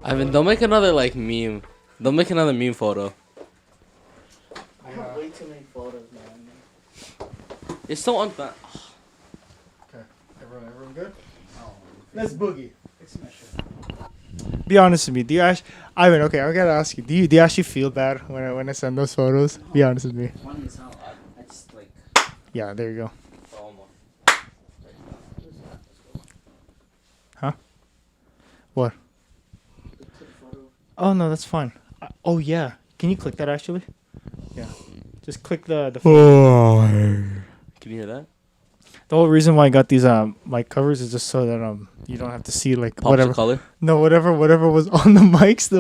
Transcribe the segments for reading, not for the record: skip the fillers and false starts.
Ivan, don't make another like meme. Don't make another meme photo. I have way too many photos, man. It's so unfun. Okay, everyone good? Oh, let's boogie. It's my shit. Be honest with me. Do you actually, Ivan? Okay, I gotta ask you. Do you actually feel bad when I send those photos? Be honest with me. Funny as hell. I just like. Yeah, there you go. Almost. Huh? What? Oh no, that's fine. Oh yeah, can you click that actually? Yeah, just click the. Oh. Can you hear that? The whole reason why I got these mic covers is just so that you don't have to see like Pops whatever the color. No, whatever was on the mics.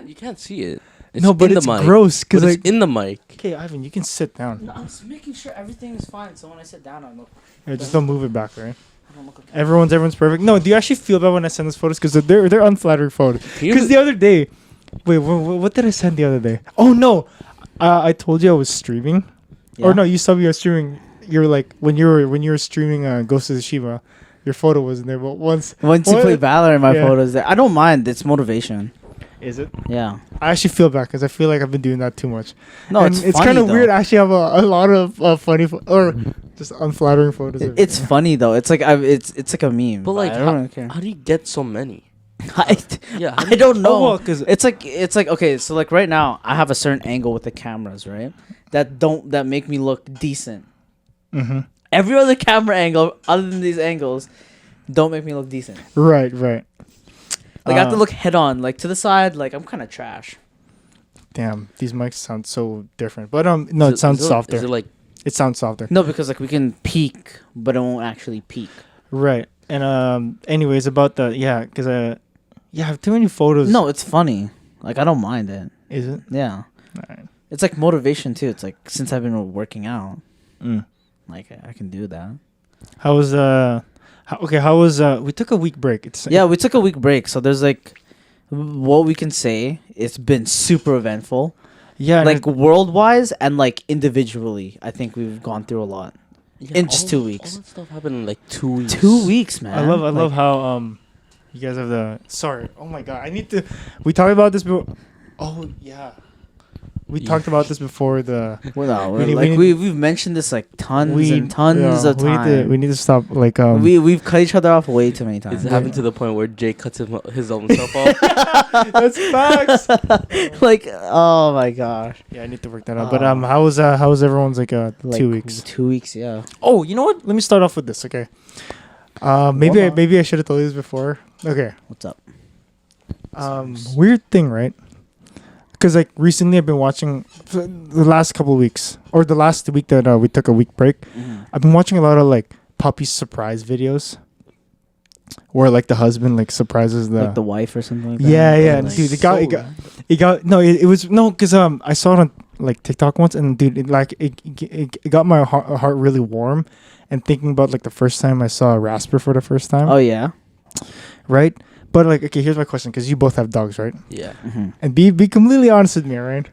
You can't see it. It's No, but in it's the mic. gross because But like. it's in the mic. Okay, Ivan, you can sit down. No, I'm just making sure everything is fine. So when I sit down, I look. Yeah, just don't move it back, right? I don't look okay. Everyone's perfect. No, do you actually feel bad when I send those photos? Because they're unflattering photos. Can you- Because the other day, wait, what did I send the other day? Oh no, I told you I was streaming, or no, you saw me I was streaming. You're like when you were streaming Ghost of Tsushima, your photo wasn't there. But once you play Valor in my Yeah. photos, there. I don't mind. It's motivation. is it? Yeah. I actually feel bad because I feel like I've been doing that too much. No, And it's kind funny, of though. weird. I actually have a lot of funny or just unflattering photos. of It's me. funny though. It's like it's like a meme. But like, I don't really care. how do you get so many? Yeah, I don't know. Oh, well, 'cause- it's like okay. So like right now, I have a certain angle with the cameras, right? That make me look decent. Mm-hmm. Every other camera angle, other than these angles, don't make me look decent. Right. Like I have to look head on, like to the side. Like I'm kind of trash. Damn, these mics sound so different. But no, it sounds softer. Is it like It sounds softer. No, because like we can peak, but it won't actually peak. Right. And anyways, about the because I have too many photos. No, it's funny. Like I don't mind it. Is it? Yeah. All right. It's like motivation too. It's like since I've been working out, Mm. like I can do that. How was how was we took a week break. Yeah, we took a week break, so there's like what we can say. It's been super eventful. Yeah, Like world wise and like individually, I think we've gone through a lot. In just 2 weeks. All that stuff happened in like 2 weeks. 2 weeks, man. I love how you guys have the oh my god, I need to we talked about this before. Oh yeah. We talked about this before Well, We need- like we need- we've mentioned this like tons and tons of times. we need to stop like We've cut each other off way too many times. It's happened to the point where Jay cuts his own self off. that's facts. Like, oh my gosh. Yeah, I need to work that out. But how was everyone's like 2 weeks? 2 weeks, yeah. Oh, you know what? Let me start off with this, okay? Maybe I should have told you this before. Okay. What's up? Weird thing, right? Because like recently I've been watching the last couple of weeks or the last week that we took a week break. I've been watching a lot of like puppy surprise videos where like the husband like surprises Like the wife or something like that? yeah. Like, Dude, it got no, it was no, because I saw it on like TikTok once, and dude, it got my heart really warm, and thinking about like the first time I saw a Rasper for the first time. Oh, yeah? Right. But like, okay, here's my question, because you both have dogs, right? Yeah. And be completely honest with me, right?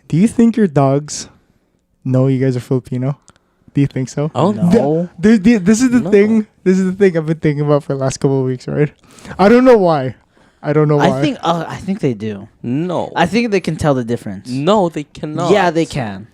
Do you think your dogs know you guys are Filipino? Do you think so? Oh No. This is the No. thing. This is the thing I've been thinking about for the last couple of weeks, right? I don't know why. I think they do. No. I think they can tell the difference. No, they cannot. Yeah, they can.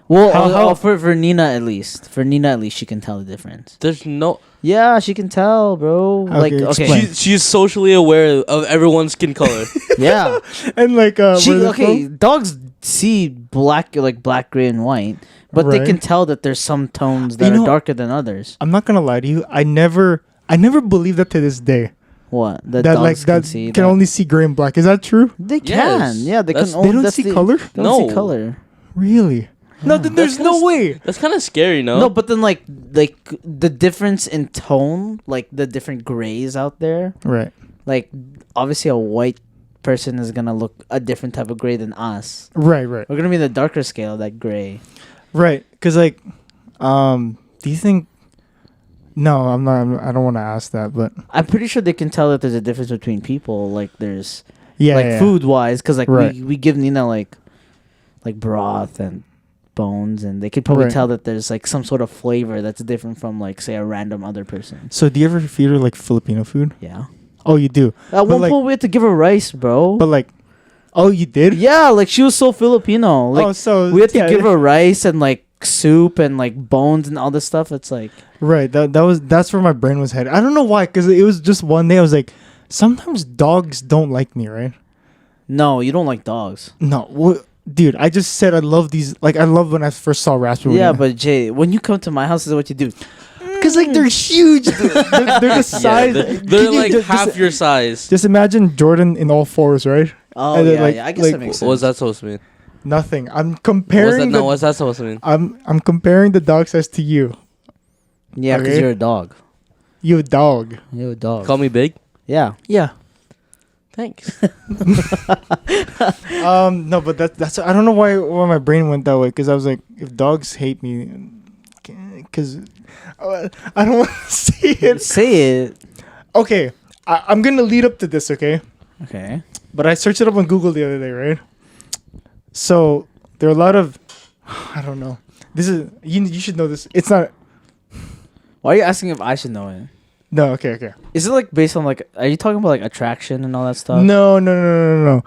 Well, How- for Nina at least. For Nina at least, she can tell the difference. There's no. Yeah, she can tell, bro. Okay, Like, okay. explain. She's socially aware of everyone's skin color. Yeah. And like Dogs see black, gray, and white, but they Right. can tell that there's some tones that You know- are darker than others. I'm not gonna lie to you. I never believed that to this day. What? That Dogs like can that see can that. only see gray and black. Is that true? They Yes. can. Yeah, they That's- can. They Only, don't that's see the- color? They don't see No. color. Really? No, then there's That's no kinda way. That's kind of scary, no? No, but then like the difference in tone, like the different grays out there, Right. like obviously a white person is gonna look a different type of gray than us. Right. We're gonna be in the darker scale of that gray. Right. Because like, do you think? No, I'm not. I don't want to ask that, but I'm pretty sure they can tell that there's a difference between people. Like there's yeah, like yeah. food wise, because like Right. we give Nina like broth and bones, and they could probably Right. tell that there's like some sort of flavor that's different from like say a random other person. So do you ever feed her like Filipino food? Yeah. Oh, you do. At But one like, point, we had to give her rice, bro. but like, oh, you did? Yeah, like she was so Filipino. Like oh, so we had to yeah, give her rice and like soup and like bones and all this stuff. It's like right. That's where my brain was headed. I don't know why, because it was just one day. I was like, sometimes dogs don't like me, right? no, you don't like dogs. No, dude. I just said I love these. Like I love when I first saw Raspberry. Yeah, but Jay, when you come to my house, this is what you do. because like they're huge. Dude. They're the Yeah, size. they're like half your size. Just imagine Jordan in all fours, right? Oh And then, yeah, like- yeah. I guess like, that makes What was sense. that supposed to mean? Nothing. I'm What's that, comparing. no, what's that supposed to mean? I'm comparing the dog size to you. Yeah, because Okay. you're a dog. You a dog. You're a dog. Call me big. Yeah. Yeah. Thanks. No, but that's I don't know why my brain went that way, because I was like, if dogs hate me, because I don't want to say it. Say it. Okay, I'm gonna lead up to this, okay? Okay. But I searched it up on Google the other day, right? So there are a lot of, I don't know. This is you should know this. It's not. Why are you asking if I should know it? No, okay. Is it like based on like? Are you talking about like attraction and all that stuff? No.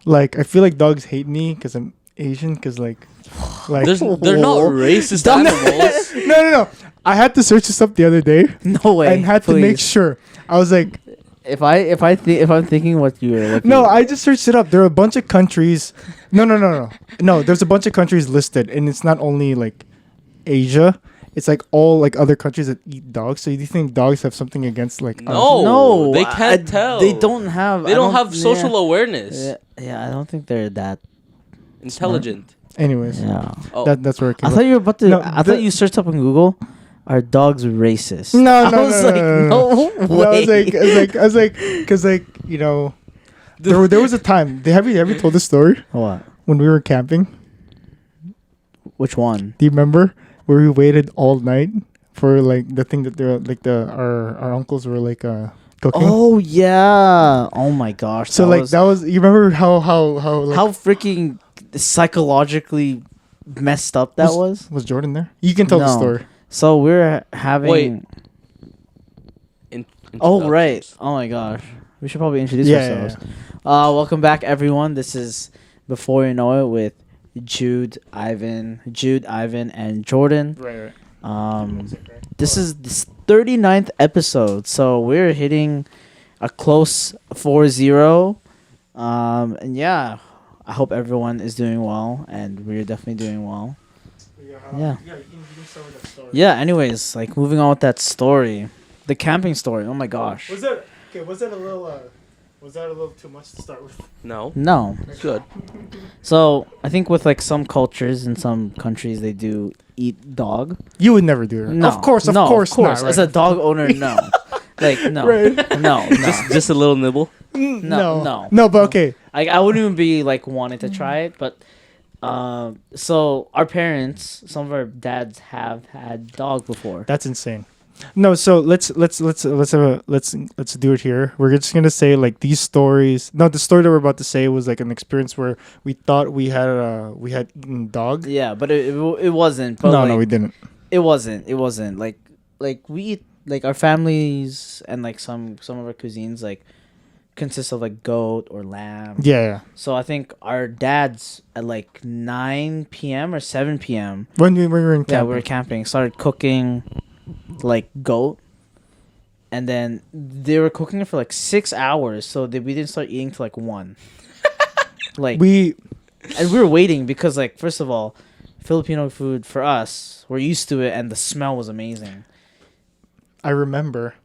Like I feel like dogs hate me because I'm Asian. Because like They're not racist Don't- animals. no. I had to search this up the other day No way. and had to make please. sure. I was like, If I'm thinking what you were looking no, I just searched it up. There are a bunch of countries. No. No, there's a bunch of countries listed, and it's not only like Asia. It's like all like other countries that eat dogs. So do you think dogs have something against like? us? No, they can't tell. They don't have. They don't have social awareness. Yeah, I don't think they're that. Intelligent. Anyways, Yeah. Oh, that's where it came I thought you were about to. No, I thought you searched up on Google. Are dogs racist? No, I no, was no, like, no. no I way. was like, because like you know, there was a time. Have you told this story What? when we were camping? Which one? Do you remember where we waited all night for like the thing that they're like our uncles were like cooking? Oh yeah! Oh my gosh! So like that was you remember how like, how freaking psychologically messed up that was. was Jordan there? You can tell the No. story. So we're having. Wait. Oh right! Introductions. Oh my gosh! We should probably introduce Yeah, ourselves. Welcome back, everyone. This is Before You Know It with Jude, Ivan, and Jordan. Right. This is this 39th episode, so we're hitting a close 4-0. And yeah, I hope everyone is doing well, and we're definitely doing well. Yeah. Yeah. Anyways, like moving on with that story, the camping story. Oh my gosh. Was that a little too much to start with? No. No. It's good. So I think with like some cultures in some countries they do eat dog. You would never do it. No, Of course not, not. As a dog owner, no. Like no, Right. no. Just a little nibble. No, but okay. I wouldn't even be like wanting to try it, but so our parents, some of our dads have had dog before. That's insane. No, so let's do it here. We're just gonna say like these stories. No, the story that we're about to say was like an experience where we thought we had eaten dog. Yeah, but it wasn't. But No, we didn't. It wasn't like we eat like our families and like some of our cuisines like consist of like goat or lamb. Yeah. So I think our dads at like 9 p.m. or 7 p.m. When we were in Yeah, camp. we were camping. Started cooking like goat, and then they were cooking it for like 6 hours. So we didn't start eating till like 1. Like we and we were waiting because like first of all, Filipino food for us, we're used to it, and the smell was amazing. I remember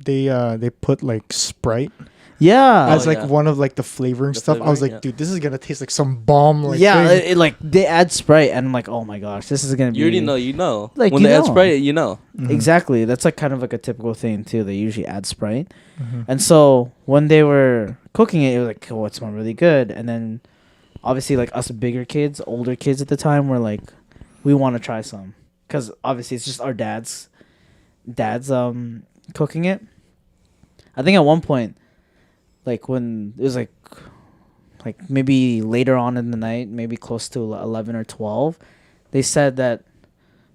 they put like Sprite Yeah, as Oh, like yeah. one of like the flavoring The stuff. I was flavoring, like, yeah. dude, this is gonna taste like some bomb. Like yeah. thing. It, like they add Sprite, and I'm like, oh my gosh, this is gonna be. You already know. You know. Like, when you they add know. Sprite, you know. Mhm. Exactly. That's like kind of like a typical thing too. They usually add Sprite. Mhm. And so when they were cooking it, it was like, oh, it smelled really good. And then obviously like us bigger kids, older kids at the time were like, we want to try some. Because obviously it's just our dad's cooking it. I think at one point, like when it was like maybe later on in the night, maybe close to 11 or 12, they said that,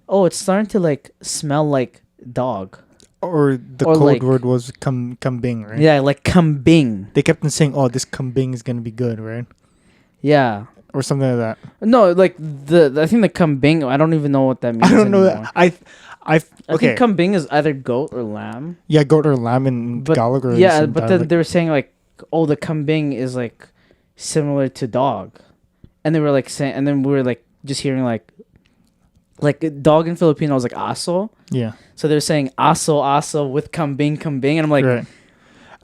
oh, it's starting to like smell like dog. or the Or code like- word was kambing, right? Yeah, like kambing. They kept on saying, "Oh, this kambing is gonna be good," right? Yeah. Or something like that. No, like I think the kambing. I don't even know what that means. I don't know. anymore. I I think kambing is either goat or lamb. yeah, goat or lamb in But Tagalog or yeah, some but then dialect. they were saying like, oh, the kambing is like similar to dog, and they were like saying, and then we were like just hearing like dog in Filipino was like aso. Yeah, So they're saying aso with kambing, and I'm like, right.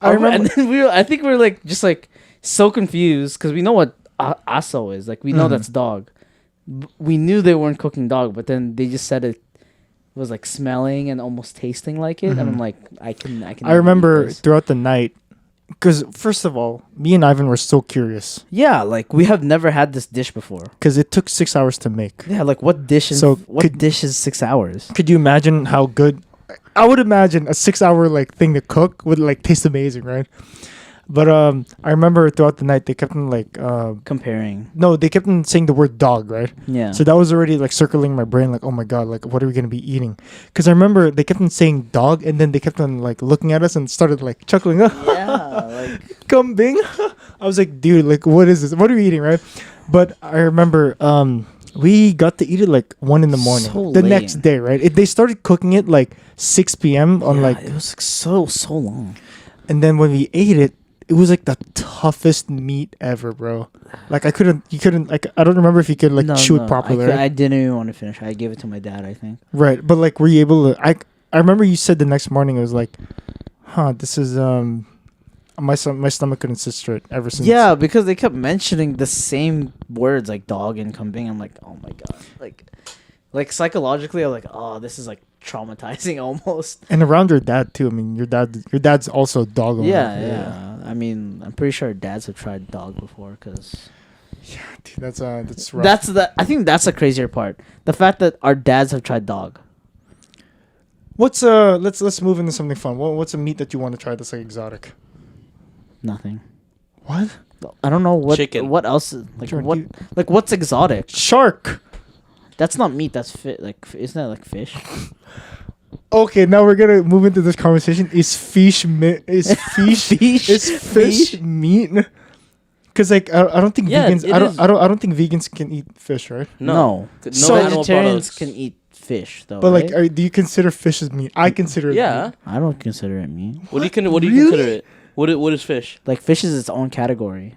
I I remember, remember- and then I think we were like just like so confused because we know what aso is. Like we know Mhm. that's dog. We knew they weren't cooking dog, but then they just said it was like smelling and almost tasting like it, and I'm Mhm. like, I can. I remember throughout the night, because first of all, me and Ivan were so curious Yeah, like we have never had this dish before. because it took 6 hours to make. Yeah, like what dish? So could- dish is 6 hours? Could you imagine how good? I would imagine a 6 hour like thing to cook would like taste amazing, right? But I remember throughout the night they kept on like Comparing. no, they kept on saying the word dog, right? Yeah. So that was already like circling my brain, like, oh my god, like what are we gonna be eating? Because I remember they kept on saying dog, and then they kept on like looking at us and started like chuckling. yeah, like Kambing. I was like, dude, like what is this? What are we eating, right? But I remember we got to eat it like 1 in the morning. So the late. next day, right? They started cooking it like 6 p.m. on yeah, like, it was like so long. and then when we ate it, it was like the toughest meat ever, bro. Like you couldn't like, I don't remember if you could like chew it properly, right? I didn't even want to finish. I gave it to my dad, I think. Right, but like, were you able to? I remember you said the next morning it was like, this is my stomach couldn't sit straight ever since. Yeah, because they kept mentioning the same words like dog and kambing. I'm like, oh my god, like psychologically, I'm like, oh, this is like traumatizing almost. And around your dad too. I mean, your dad's also a dog owner. Yeah. I mean, I'm pretty sure dads have tried dog before, because Dude, that's rough. I think that's the crazier part. The fact that our dads have tried dog. What's let's move into something fun. What's a meat that you want to try that's like exotic? Nothing. What? I don't know what. Chicken. What else? Like Jordan, what? do you- Like what's exotic? Shark. That's not meat. That's like isn't that like fish? Okay, now we're gonna move into this conversation. Is fish is fish meat? Because like I don't think Yeah, vegans. it is. I don't think vegans can eat fish, right? No. No So animal Vegetarians products. can eat fish though. But right? like, do you consider fish as meat? I consider it Yeah. meat. I don't consider it meat. What do you Really? consider it? What is fish? Like fish is its own category.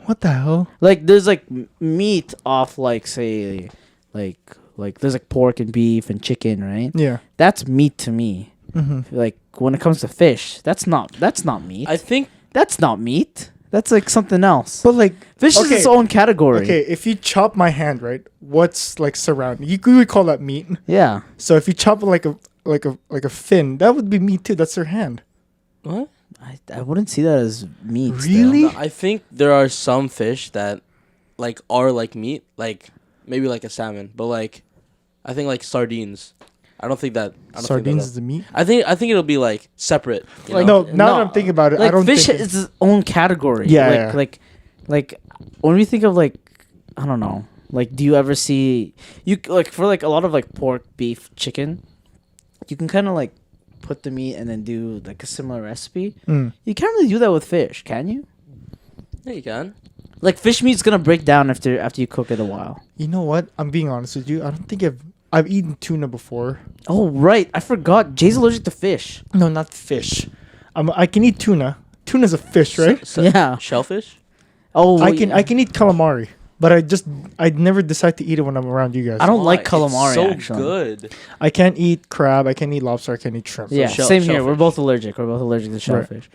What the hell? Like there's like meat off like say like there's like pork and beef and chicken, right? Yeah. That's meat to me. Mm-hmm. Like when it comes to fish, that's not meat. I think That's not meat. That's like something else. But like, Fish is okay, its own category. okay, if you chop my hand, right? What's like surrounding? You would call that meat. Yeah. So if you chop like a fin, that would be meat too. That's their hand. what? I wouldn't see that as meat. Really? No, I think there are some fish that like are like meat, like maybe like a salmon, but like I think like sardines. I don't think that Sardines is Think the meat. I think it'll be like separate. You Like- know? No, now that I'm thinking about it, Like I don't fish think. is its own category. Yeah, Like yeah. like when we think of like I don't know. Like do you ever see you like for like a lot of like pork, beef, chicken, you can kind of like put the meat and then do like a similar recipe. Mm. You can't really do that with fish, can you? Yeah, you can. Like fish meat's gonna break down after you cook it a while. You know what? I'm being honest with you. I don't think I've eaten tuna before. Oh right, I forgot. Jay's allergic to fish. No, not fish. I can eat tuna. Tuna's a fish, right? Yeah. Shellfish. Oh, I can eat calamari, but I'd never decide to eat it when I'm around you guys. I don't like Why? It's calamari, so actually. good. I can't eat crab. I can't eat lobster. I can't eat shrimp. Yeah, same here. We're shellfish. both allergic. We're both allergic to shellfish.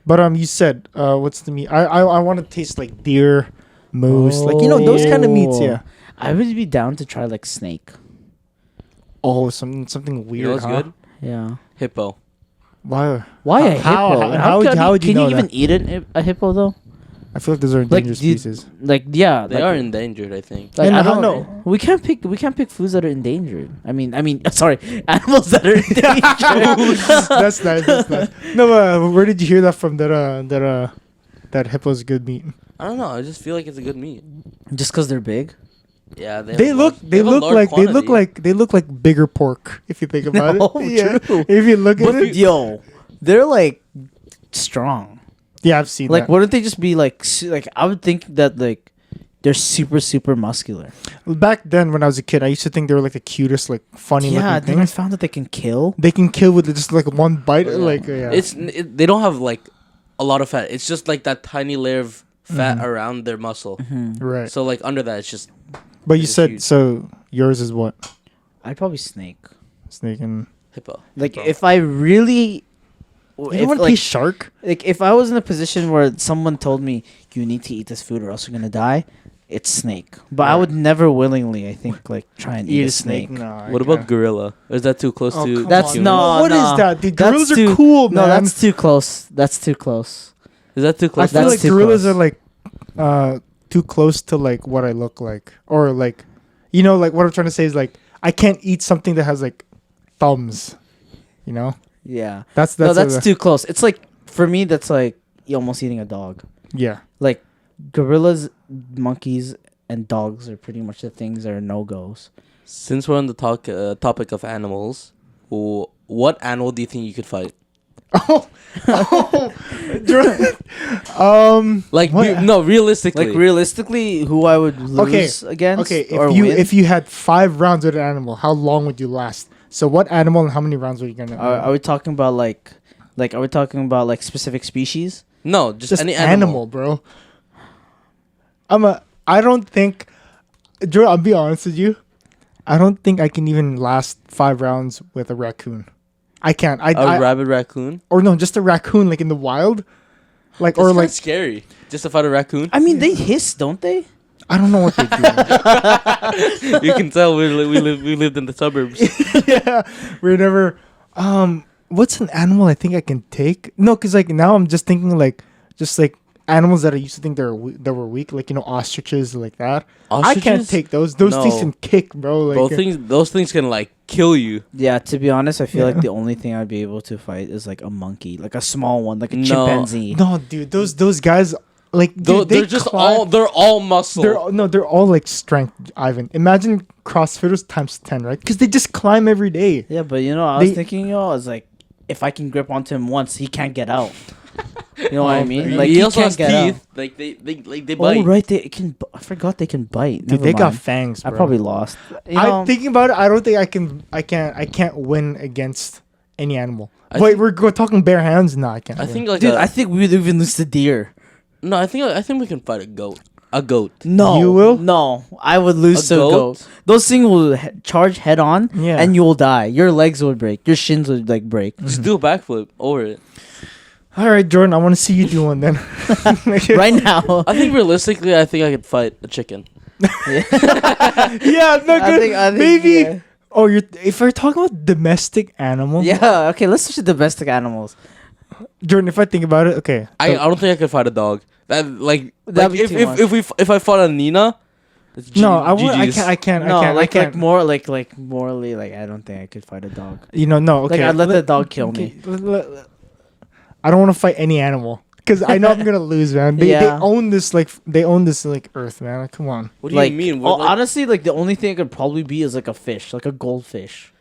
But you said what's the meat? I want to taste like deer, moose, like those kind of meats. Yeah. I would be down to try like snake. Oh, something weird. You know what's huh? good? Yeah. Hippo. Why? Why a How- hippo? how would you can know you even that? eat a hippo though? I feel like those are Like, endangered do you- species. Like yeah, They like, are endangered, I think. Like, And I how- don't no. know. We can't pick foods that are endangered. I mean, sorry, animals that are endangered. That's nice. That's nice. No, where did you hear that from? That hippo's good meat. I don't know. I just feel like it's a good meat. Just because they're big. Yeah, They look like bigger pork if you think about No, it. Yeah. true. If you look at it. Yo, they're like strong. Yeah, I've seen Like, that. wouldn't they just be like I would think that like they're super muscular. Back then when I was a kid, I used to think they were like the cutest, like funny Yeah, looking then I things. found that they can kill. They can kill with just like one bite. Yeah. They don't have like a lot of fat. It's just like that tiny layer of fat around their muscle. right. So like under that, it's just. But you it's said huge. so. Yours is what? I'd probably snake. Snake and. Hippo. Like if I really, You if, don't want to like, taste shark? like if I was in a position where someone told me you need to eat this food or else you're gonna die, it's snake. But I Right. would never willingly, I think, like try and eat a snake. No. I What about can't. gorilla? Or is that too close Oh, to? come That's on. no. What is no. that? Dude, That's gorillas too- are cool, No, man. that's too close. That's too close. Is that too I close? feel That's like too gorillas close. are like too close to like what I look like, or like, you know, like what I'm trying to say is like I can't eat something that has like thumbs, you know. Yeah. That's No, that's a- too close. It's like for me, that's like almost eating a dog. yeah. Like gorillas, monkeys, and dogs are pretty much the things that are no goes. Since we're on the topic of animals, what animal do you think you could fight? Like What? no, realistically. Like realistically, who I would lose against? Okay, or if you had 5 rounds with an animal, how long would you last? So what animal and how many rounds are you gonna? are we talking about like are we talking about like specific species? No, just just any animal, bro. I don't think, Drew. I'll be honest with you. I don't think I can even last 5 rounds with a raccoon. I can't. A rabbit raccoon. Or no, just a raccoon, like in the wild, like That's or like scary. Just to fight a raccoon. I mean, they hiss, don't they? I don't know what they do. You can tell we lived in the suburbs. Yeah, we're never. What's an animal I think I can take? No, because like now I'm just thinking like just like animals that I used to think that were weak, like you know ostriches like that. I can't Ostriches? take those. Those things No. can kick, bro. Like Those things can like kill you. Yeah, to be honest, I feel Yeah. like the only thing I'd be able to fight is like a monkey, like a small one, like a No. chimpanzee. no, dude, those guys like dude, They're just they're all muscle. they're all like strength, Ivan. Imagine CrossFitters times 10, right? Because they just climb every day. Yeah, but you know, I was They- thinking, I was like, if I can grip onto him once, he can't get out. You know what I mean? He Like he also can't has get out. teeth. Like they bite. Oh right, they can. I forgot they can bite. Dude, Never they got mind. fangs. I Bro. probably lost. You know, I'm thinking about it. I don't think I can't win against any animal. I Wait, think- we're talking bare hands? No, I can't. I win. think like dude, I think we would even lose to deer. no. I think we can fight a goat. A goat. No, You will? No, I would lose A to a goat? goat. Those things will charge head on, Yeah. and you will die. Your legs would break. Your shins would like break. Just do a backflip over it. All right, Jordan, I want to see you do one then. Right now, I think realistically, I think I could fight a chicken. Yeah, no, I good. think Maybe. yeah. Oh, if we're talking about domestic animals, Yeah, okay, let's switch to domestic animals. Jordan. If I think about it, okay. I don't think I could fight a dog. That'd That'd be too much. if I fought a Nina. it's No, I would. GG's. I can't. No, I can't. like I can't. more like morally, like I don't think I could fight a dog. You know, no. Okay. Like I'd let the dog kill me. I don't want to fight any animal because I know I'm gonna lose, man. They Yeah. own this like earth, man. Like, come on. What do Like, you mean? oh, We're like- honestly, like the only thing it could probably be is like a fish, like a goldfish.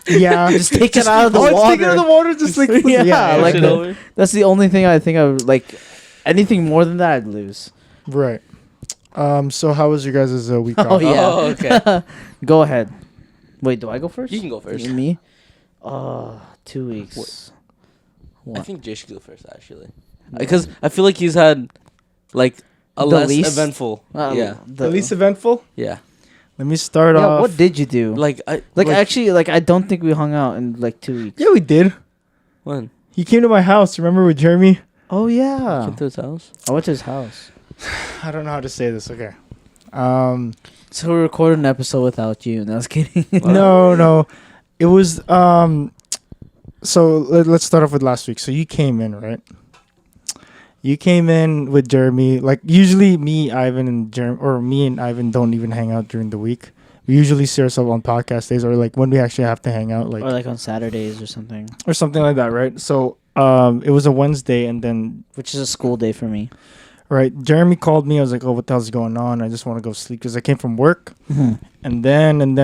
Yeah. Just take it out of the It's water. taken out of the water, just like Yeah, push like it the- over? That's the only thing I think I would like. Anything more than that, I'd lose. Right. So how was your guys' week Oh, off? yeah. Oh, okay. Go ahead. Wait, do I go first? You can go first. Me? 2 weeks. I What? think Jay should go first, actually, because I feel like he's had like a The less least? eventful. Yeah, The least eventful? yeah. Let me start Yeah, off. what did you do? Like I Actually, like I don't think we hung out in like 2 weeks. Yeah, we did. when He came to my house. Remember with Jeremy? Oh yeah. came to his house. I went to his house. I don't know how to say this. Okay. So we recorded an episode without you. And I was kidding. No. It was So let's start off with last week. So you came in, right? You came in with Jeremy. Like usually, me, Ivan, and me and Ivan don't even hang out during the week. We usually see ourselves on podcast days or like when we actually have to hang out, or like on Saturdays or something, or something like that, right? So it was a Wednesday, and then which is a school day for me. Right. Jeremy called me. I was like, "Oh, what the hell's going on? I just want to go sleep because I came from work." And then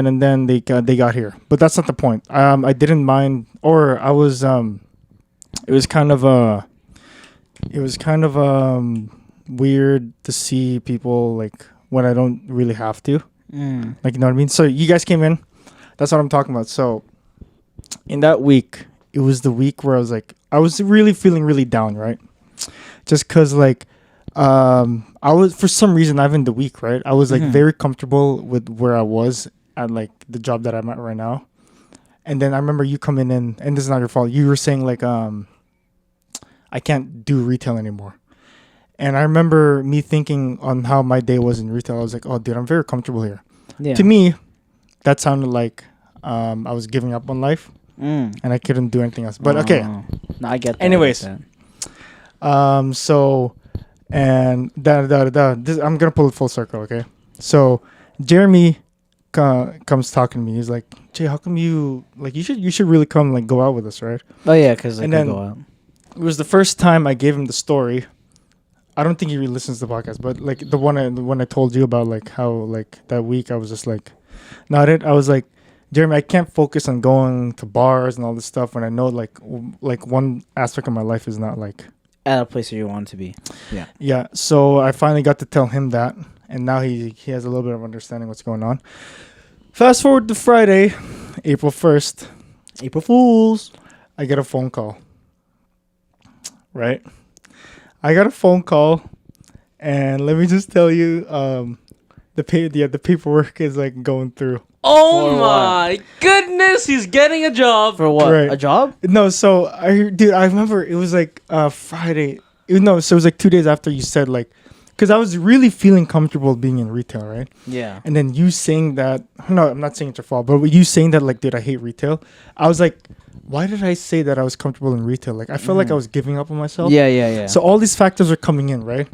they got here. But that's not the point. I didn't mind, or I was it was kind of weird to see people like when I don't really have to. Like, you know what I mean? So you guys came in. That's what I'm talking about. So in that week, it was the week where I was really feeling really down, right? Just cuz like I was, for some reason, Ivan, the week, right? I was like very comfortable with where I was at like the job that I'm at right now. And then I remember you coming in, and this is not your fault. You were saying like I can't do retail anymore. And I remember me thinking on how my day was in retail. I was like, "Oh, dude, I'm very comfortable here." Yeah. To me, that sounded like I was giving up on life, and I couldn't do anything else. But okay. No, I get that. Anyways, so and this, I'm gonna pull it full circle. Okay, so Jeremy comes talking to me. He's like, "Jay, how come you like you should really come like go out with us, right?" Oh yeah, because I And can then- go out. It was the first time I gave him the story. I don't think he really listens to the podcast, but like the one I told you about, like how like that week I was just like, I was like, Jeremy, I can't focus on going to bars and all this stuff when I know like one aspect of my life is not like At a place where you want to be. Yeah. Yeah. So I finally got to tell him that, and now he has a little bit of understanding what's going on. Fast forward to Friday, April 1st. April Fools. I get a phone call. Right? I got a phone call, and let me just tell you, the paperwork is like going through. Oh For my goodness, he's getting a job. For what? Right. A job? No, so I remember it was like Friday. So it was like 2 days after you said like, because I was really feeling comfortable being in retail, right? Yeah. And then you saying that, no, I'm not saying it's your fault, but you saying that like, dude, I hate retail. I was like, why did I say that I was comfortable in retail? Like, I felt like I was giving up on myself. Yeah. So all these factors were coming in, right?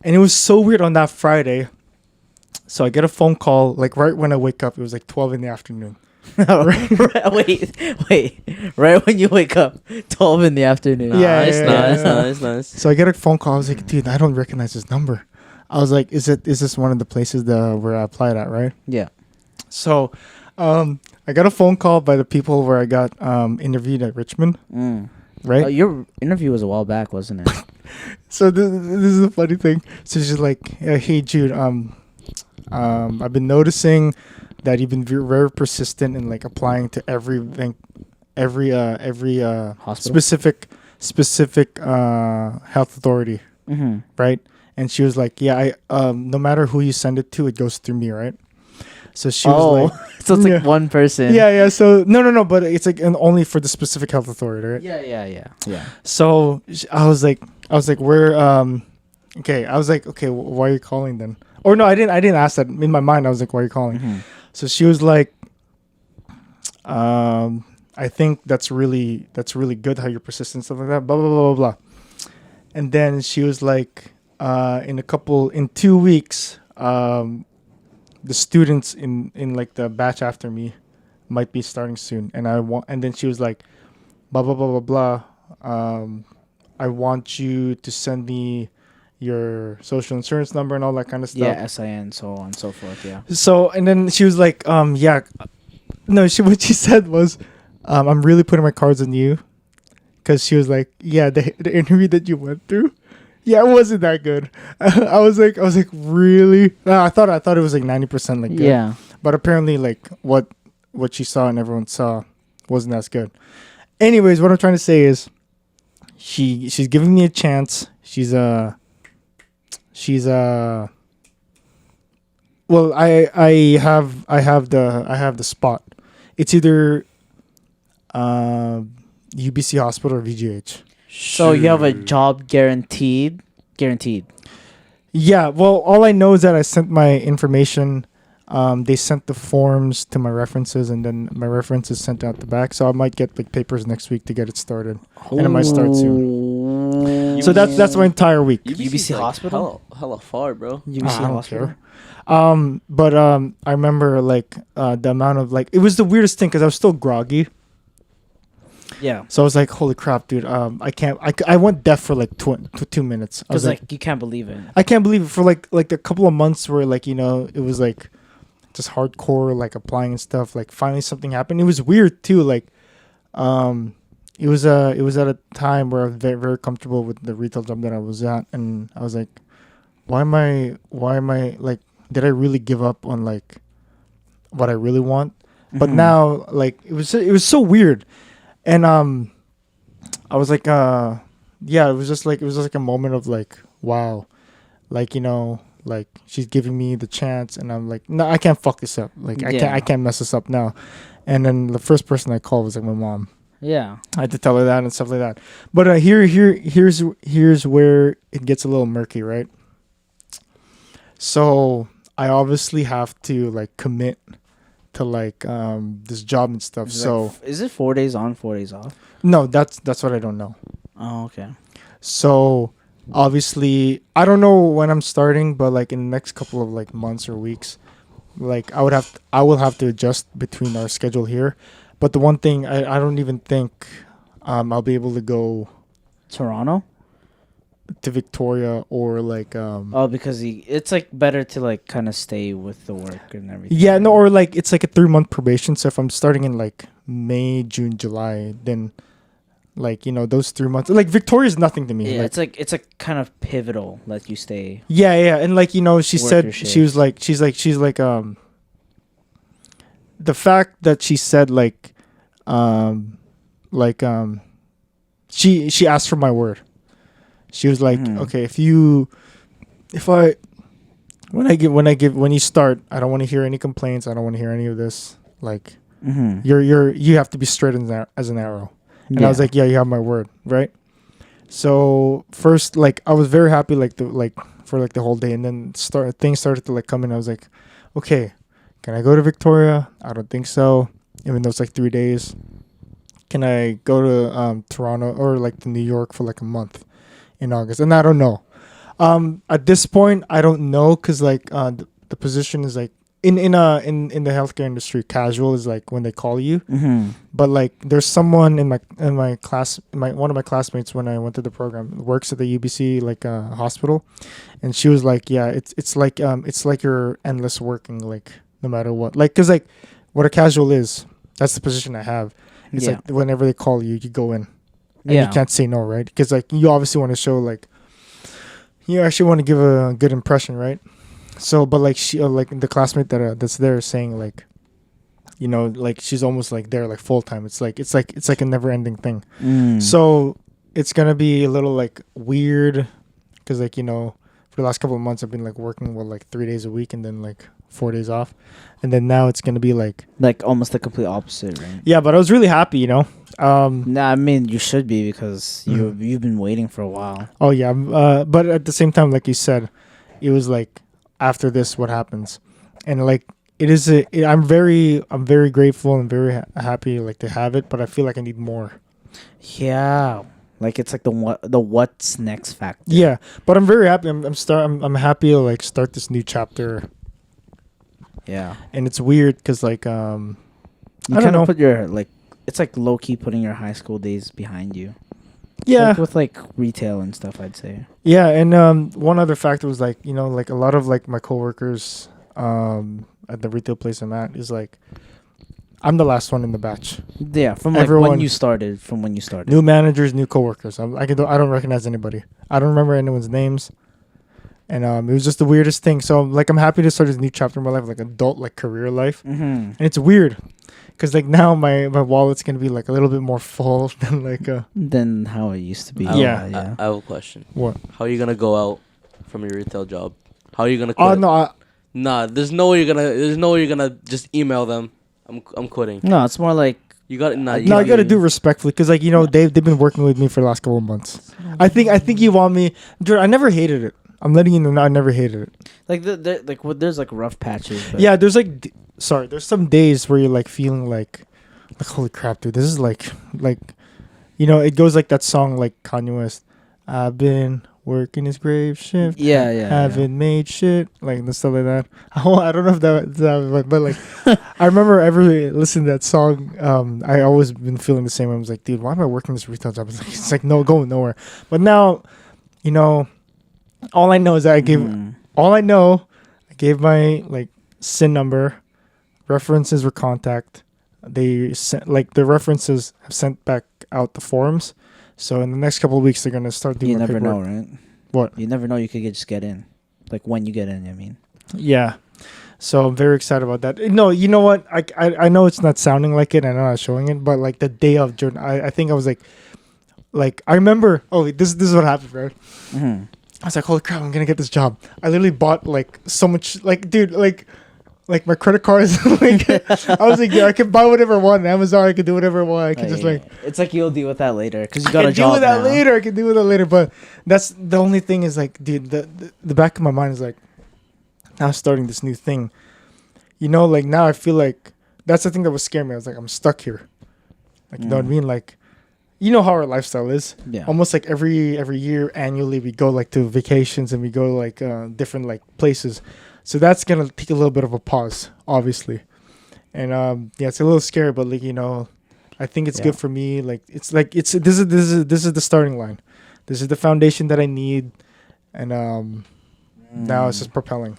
And it was so weird on that Friday. So I get a phone call, like right when I wake up. It was like 12 in the afternoon. wait. Right when you wake up, 12 in the afternoon. Yeah, Nice. So I get a phone call. I was like, dude, I don't recognize this number. I was like, is this one of the places where I applied at, right? Yeah. So I got a phone call by the people where I got interviewed at Richmond, right? Your interview was a while back, wasn't it? So this is a funny thing. So she's like, hey, Jude, I've been noticing that you've been very persistent in like applying to every Hospital? specific health authority, right? And she was like, yeah, I no matter who you send it to, it goes through me, right? So she was like, so it's like one person. yeah. So no, but it's like only for the specific health authority, right? Yeah. So I was like, where? Okay, I was like, okay, why are you calling then? Or no, I didn't ask that. In my mind, I was like, why are you calling? So she was like, I think that's really good how you're persistent, stuff like that. Blah blah blah blah blah. And then she was like, in 2 weeks, the students in like the batch after me might be starting soon, and then she was like, blah blah blah blah blah. I want you to send me your social insurance number and all that kind of stuff. Yeah, SIN, so on and so forth. Yeah. So and then she was like, yeah, no. What she said was, I'm really putting my cards on you, because she was like, yeah, the interview that you went through. Yeah, it wasn't that good. I was like, really? No, I thought it was like 90% like good. Yeah. But apparently, like what she saw and everyone saw wasn't as good. Anyways, what I'm trying to say is, she's giving me a chance. Well, I have the spot. It's either UBC Hospital or VGH. So you have a job guaranteed. Yeah, well, all I know is that I sent my information. They sent the forms to my references, and then my references sent out the back. So I might get like papers next week to get it started, and it might start soon. So that's my entire week. UBC like Hospital? hella far, bro. UBC I don't Hospital. care. But I remember like the amount of like, it was the weirdest thing because I was still groggy. Yeah. So I was like, holy crap, dude. I can't. I went deaf for like 2 minutes. I was Because like you can't believe it. I can't believe it for like a couple of months where like it was like just hardcore like applying and stuff. Like finally something happened. It was weird too. Like, it was at a time where I was very very comfortable with the retail job that I was at, and I was like, why am I like, did I really give up on like what I really want? But now like it was so weird, and I was like yeah, it was just like a moment of like, wow, like like she's giving me the chance, and I'm like, no, I can't fuck this up. Like I can't mess this up now. And then the first person I called was like my mom. Yeah. I had to tell her that and stuff like that. But here's where it gets a little murky, right? So I obviously have to like commit to like this job and stuff. So Is it 4 days on, 4 days off? no, that's what I don't know. Oh, okay. So obviously I don't know when I'm starting, but like in the next couple of like months or weeks, like I will have to adjust between our schedule here. But the one thing I don't even think I'll be able to go Toronto? to Victoria or like Oh, because it's like better to like kind of stay with the work and everything. yeah, no, or like it's like a 3-month probation. So if I'm starting in like May, June, July, then like those 3 months, like Victoria's nothing to me. Yeah, Like, it's like kind of pivotal that you stay. yeah, and like she Work said your she was like she's like the fact that she said like she asked for my word. She was like, okay, when you start, I don't want to hear any complaints. I don't want to hear any of this. Like, you have to be straight as an arrow. And I was like, yeah, you have my word, right? So first, like, I was very happy, for the whole day, and then things started to like come in. I was like, okay, can I go to Victoria? I don't think so, even though it's like 3 days. Can I go to Toronto or like to New York for like a month in August? And I don't know. At this point, I don't know because like the position is like in the healthcare industry, casual is like when they call you. But like there's someone in my class, one of my classmates when I went to the program works at the UBC like hospital, and she was like, yeah, it's like you're endless working, like no matter what, like because like what a casual is, that's the position I have. It's like whenever they call you, you go in, and you can't say no, right? Because like you obviously want to show like you actually want to give a good impression, right? So, but like she, like the classmate that's there is saying like, like she's almost like there like full time. It's like a never ending thing. So it's gonna be a little like weird, because like for the last couple of months I've been like working like 3 days a week and then like 4 days off, and then now it's gonna be like almost the complete opposite, right? Yeah, but I was really happy, Nah, I mean you should be, because you've been waiting for a while. Oh yeah, but at the same time, like you said, it was like after this, what happens, and like it is. I'm very grateful and very happy like to have it, but I feel like I need more. Yeah, like it's like the what's next factor. Yeah, but I'm very happy. I'm happy to like start this new chapter. Yeah, and it's weird because like you kind of put your like, it's like low key putting your high school days behind you. Yeah, like with like retail and stuff, I'd say. Yeah, and one other factor was like like a lot of like my coworkers at the retail place I'm at is like I'm the last one in the batch. Yeah, from like Everyone, when you started. New managers, new coworkers. I don't recognize anybody. I don't remember anyone's names. And it was just the weirdest thing. So like I'm happy to start this new chapter in my life, like adult like career life. And it's weird because like now my wallet's gonna be like a little bit more full than how it used to be. Yeah. I have a question. What? How are you gonna go out from your retail job? How are you gonna quit? Oh no. Nah, there's no way you're gonna just email them. I'm quitting. No, it's more like you got I gotta do it respectfully because like they've been working with me for the last couple of months. I think you want me, dude. I never hated it. I'm letting you know, I never hated it. Like there's like rough patches. But yeah, there's like there's some days where you're like feeling like holy crap, dude. This is like it goes like that song like Kanye West. I've been working his grave shift. Yeah, yeah. Haven't made shit, like the stuff like that. I don't know if that, but like, I remember every listening to that song. I always been feeling the same. I was like, dude, why am I working this retail job? It's like no, going nowhere. But now, you know, all I know is that I gave my like SIN number, references were contact. They sent like the references have sent back out the forms. So in the next couple of weeks, they're gonna start doing. You my never paperwork. know, right? What? You never know. You could just get in, like when you get in. I mean. Yeah. So I'm very excited about that. No, you know what? I know it's not sounding like it. I know I'm not showing it, but like the day of Jordan, I think I was like I remember. Oh, this is what happened, right? Mm-hmm. I was like, holy crap, I'm gonna get this job. I literally bought like so much, like, dude, like my credit cards. Like, I was like, yeah, I can buy whatever I want. On Amazon, I can do whatever I want. I can just like. It's like you'll deal with that later because you I got can a job deal with that now. later. I can deal with that later. But that's the only thing is like, dude, the back of my mind is like, now starting this new thing. You know, like now I feel like that's the thing that was scaring me. I was like, I'm stuck here. Like, you know what I mean? Like, you know how our lifestyle is. Yeah. Almost like every year annually we go like to vacations and we go like different like places. So that's gonna take a little bit of a pause, obviously. And yeah, it's a little scary, but like, you know, I think it's good for me. Like this is the starting line. This is the foundation that I need, and now it's just propelling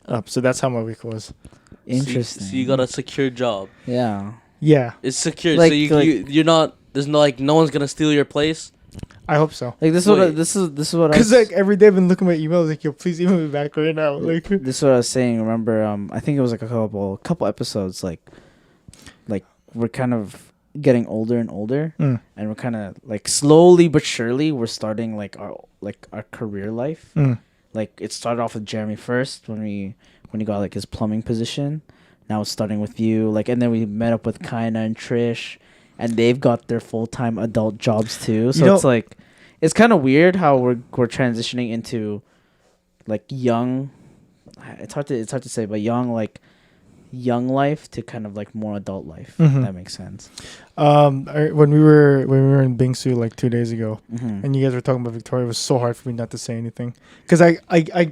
up. So that's how my week was. Interesting. So you got a secure job. Yeah. Yeah, It's secure. Like- so you're not. There's no like no one's gonna steal your place. I hope so. Like this is what this is what I Because was, like every day I've been looking at my emails like, yo, please email me back right now. Like this is what I was saying. Remember, I think it was like a couple episodes. Like we're kind of getting older and older, and we're kind of like slowly but surely we're starting like our career life. Like it started off with Jeremy first when he got like his plumbing position. Now it's starting with you. Like, and then we met up with Kyna and Trish, and they've got their full-time adult jobs too. So it's like, it's kind of weird how we're transitioning into like young. It's hard to say, but young life to kind of like more adult life. If that makes sense. When we were in Bingsu like 2 days ago, Mm-hmm. and you guys were talking about Victoria, it was so hard for me not to say anything because I